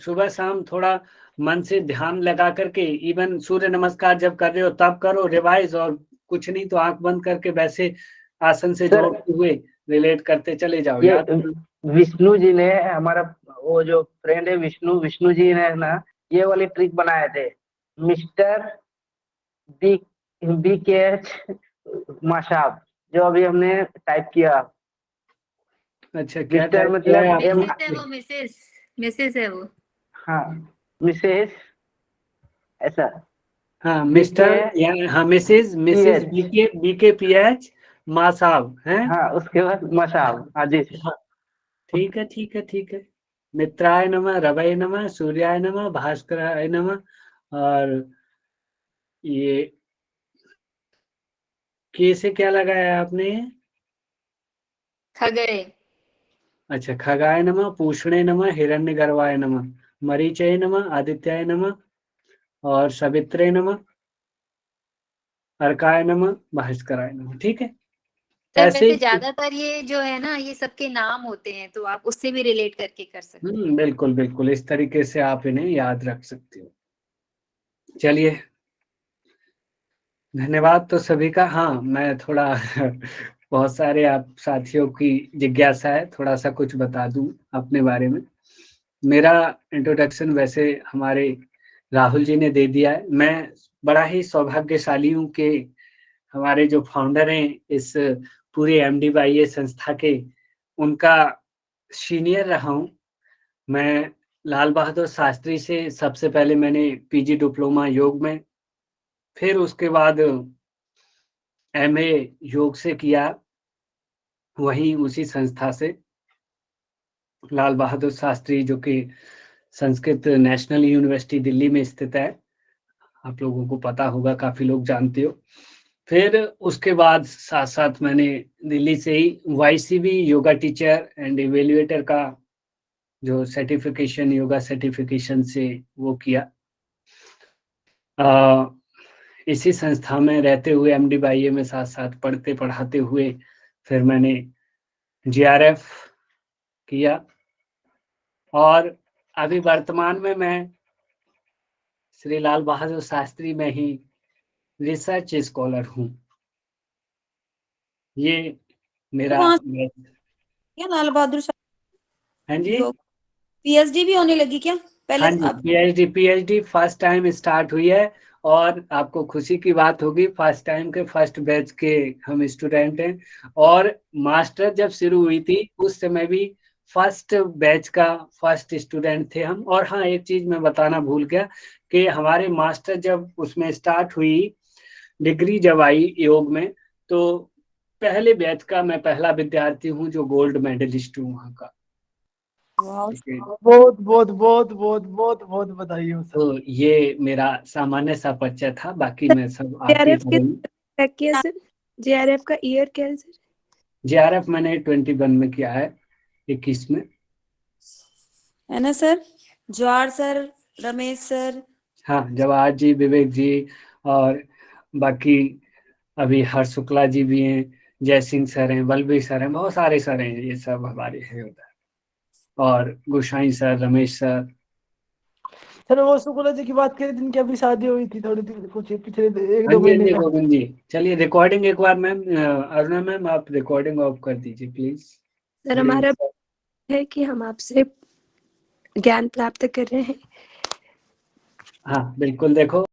सुबह शाम थोड़ा मन से ध्यान लगा करके, इवन सूर्य नमस्कार जब कर रहे हो तब करो रिवाइज, और कुछ नहीं तो आंख बंद करके वैसे आसन से सर, जोड़ते हुए रिलेट करते चले जाओ, ये याद। विष्णु जी ने, हमारा वो जो फ्रेंड है विष्णु जी ने ना ये वाली ट्रिक बनाए थे, मिस्टर BKH माशाब, जो अभी हमने टाइप किया। अच्छा, क्या मिस्टर टाइप किया है मतलब आपने? मिसेस है वो, मिसेस है वो। हाँ, मिसेस ऐसा। हाँ मिस्टर, हाँ मिसेज BKPH माँ साहब हैं। हाँ, उसके बाद मशाब। हाँ जी सर। हाँ, ठीक है ठीक है ठीक है। मित्राय नमः, रवये नमः, सूर्याय नमः, भास्कराय नमः, और ये के से क्या लगाया आपने? खगड़े। अच्छा, खगाय नमः, पूषणे नमः, हिरण्यगर्भाय नमः, मरीचय नमः, आदित्याय नमः, और सवित्रे नमः, अर्काय नमः, भास्कराय नमः, ठीक है। सर ऐसे वैसे ज्यादातर ये जो है ना, ये सबके नाम होते हैं, तो आप उससे भी रिलेट करके कर सकते हैं। बिल्कुल बिल्कुल, इस तरीके से आप इन्हें याद रख सकते हो। चलिए, धन्यवाद तो सभी का। हाँ, मैं थोड़ा बहुत सारे आप साथियों की जिज्ञासा है, थोड़ा सा कुछ बता दूं अपने बारे में। मेरा इंट्रोडक्शन वैसे हमारे राहुल जी ने दे दिया है। मैं बड़ा ही सौभाग्यशाली हूँ कि हमारे जो फाउंडर हैं इस पूरे MDYA संस्था के, उनका सीनियर रहा हूँ। मैं लाल बहादुर शास्त्री से सबसे पहले मैंने PG डिप्लोमा योग में, फिर उसके बाद MA योग से किया, वहीं उसी संस्था से, लाल बहादुर शास्त्री, जो कि संस्कृत नेशनल यूनिवर्सिटी दिल्ली में स्थित है, आप लोगों को पता होगा, काफी लोग जानते हो। फिर उसके बाद साथ साथ मैंने दिल्ली से ही YCB yoga teacher and evaluator का जो सर्टिफिकेशन, योगा सर्टिफिकेशन से वो किया। इसी संस्था में रहते हुए MDYA में साथ साथ पढ़ते पढ़ाते हुए फिर मैंने GRF किया, और अभी वर्तमान में मैं श्री लाल बहादुर शास्त्री में ही रिसर्च स्कॉलर हूँ। ये मेरा वहाँ बैच। क्या लाल बहादुर हाँ जी, शास्त्री पीएचडी भी होने लगी क्या पहले? हाँ जी, अब पीएचडी फर्स्ट टाइम स्टार्ट हुई है। और आपको खुशी की बात होगी, फर्स्ट टाइम के फर्स्ट बैच के हम स्टूडेंट हैं। और मास्टर जब शुरू हुई थी उस समय भी फर्स्ट बैच का फर्स्ट स्टूडेंट थे हम। और हाँ, एक चीज मैं बताना भूल गया कि हमारे मास्टर जब उसमें स्टार्ट हुई, डिग्री जब आई योग में, तो पहले बैच का मैं पहला विद्यार्थी हूँ जो गोल्ड मेडलिस्ट हूँ वहाँ का। बहुत बहुत बहुत बहुत बहुत बहुत बधाई हो सर। तो ये मेरा सामान्य सा परिचय था, बाकी मैं सब आपके जेआरएफ बारे में। क्या है सर? जेआरएफ का ईयर क्या है सर? जेआरएफ मैंने 21 में किया है, 21 में। है ना sir? Jawahar sir, Ramesh sir, हाँ, जवाहर जी, विवेक जी, और बाकी अभी हर्ष शुक्ला जी भी हैं, जय सिंह सर हैं, बलबीर सर हैं, बहुत सारे सर हैं, ये सब हमारे हैं उधर। और गोसाई सर, रमेश सर। सर वो शुक्ला जी की बात करें जिनकी अभी शादी हुई थी थोड़ी दिन कुछ पिछले 1-2 हाँ जी, हाँ महीने जी, का। गोविंद जी। चलिए रिकॉर्डिंग एक बार मैम, अरुणा मैम आप रिकॉर्डिंग ऑफ कर दीजिए प्लीज। सर हमारा है कि हम आपसे ज्ञान प्राप्त कर रहे हैं। हाँ बिल्कुल, देखो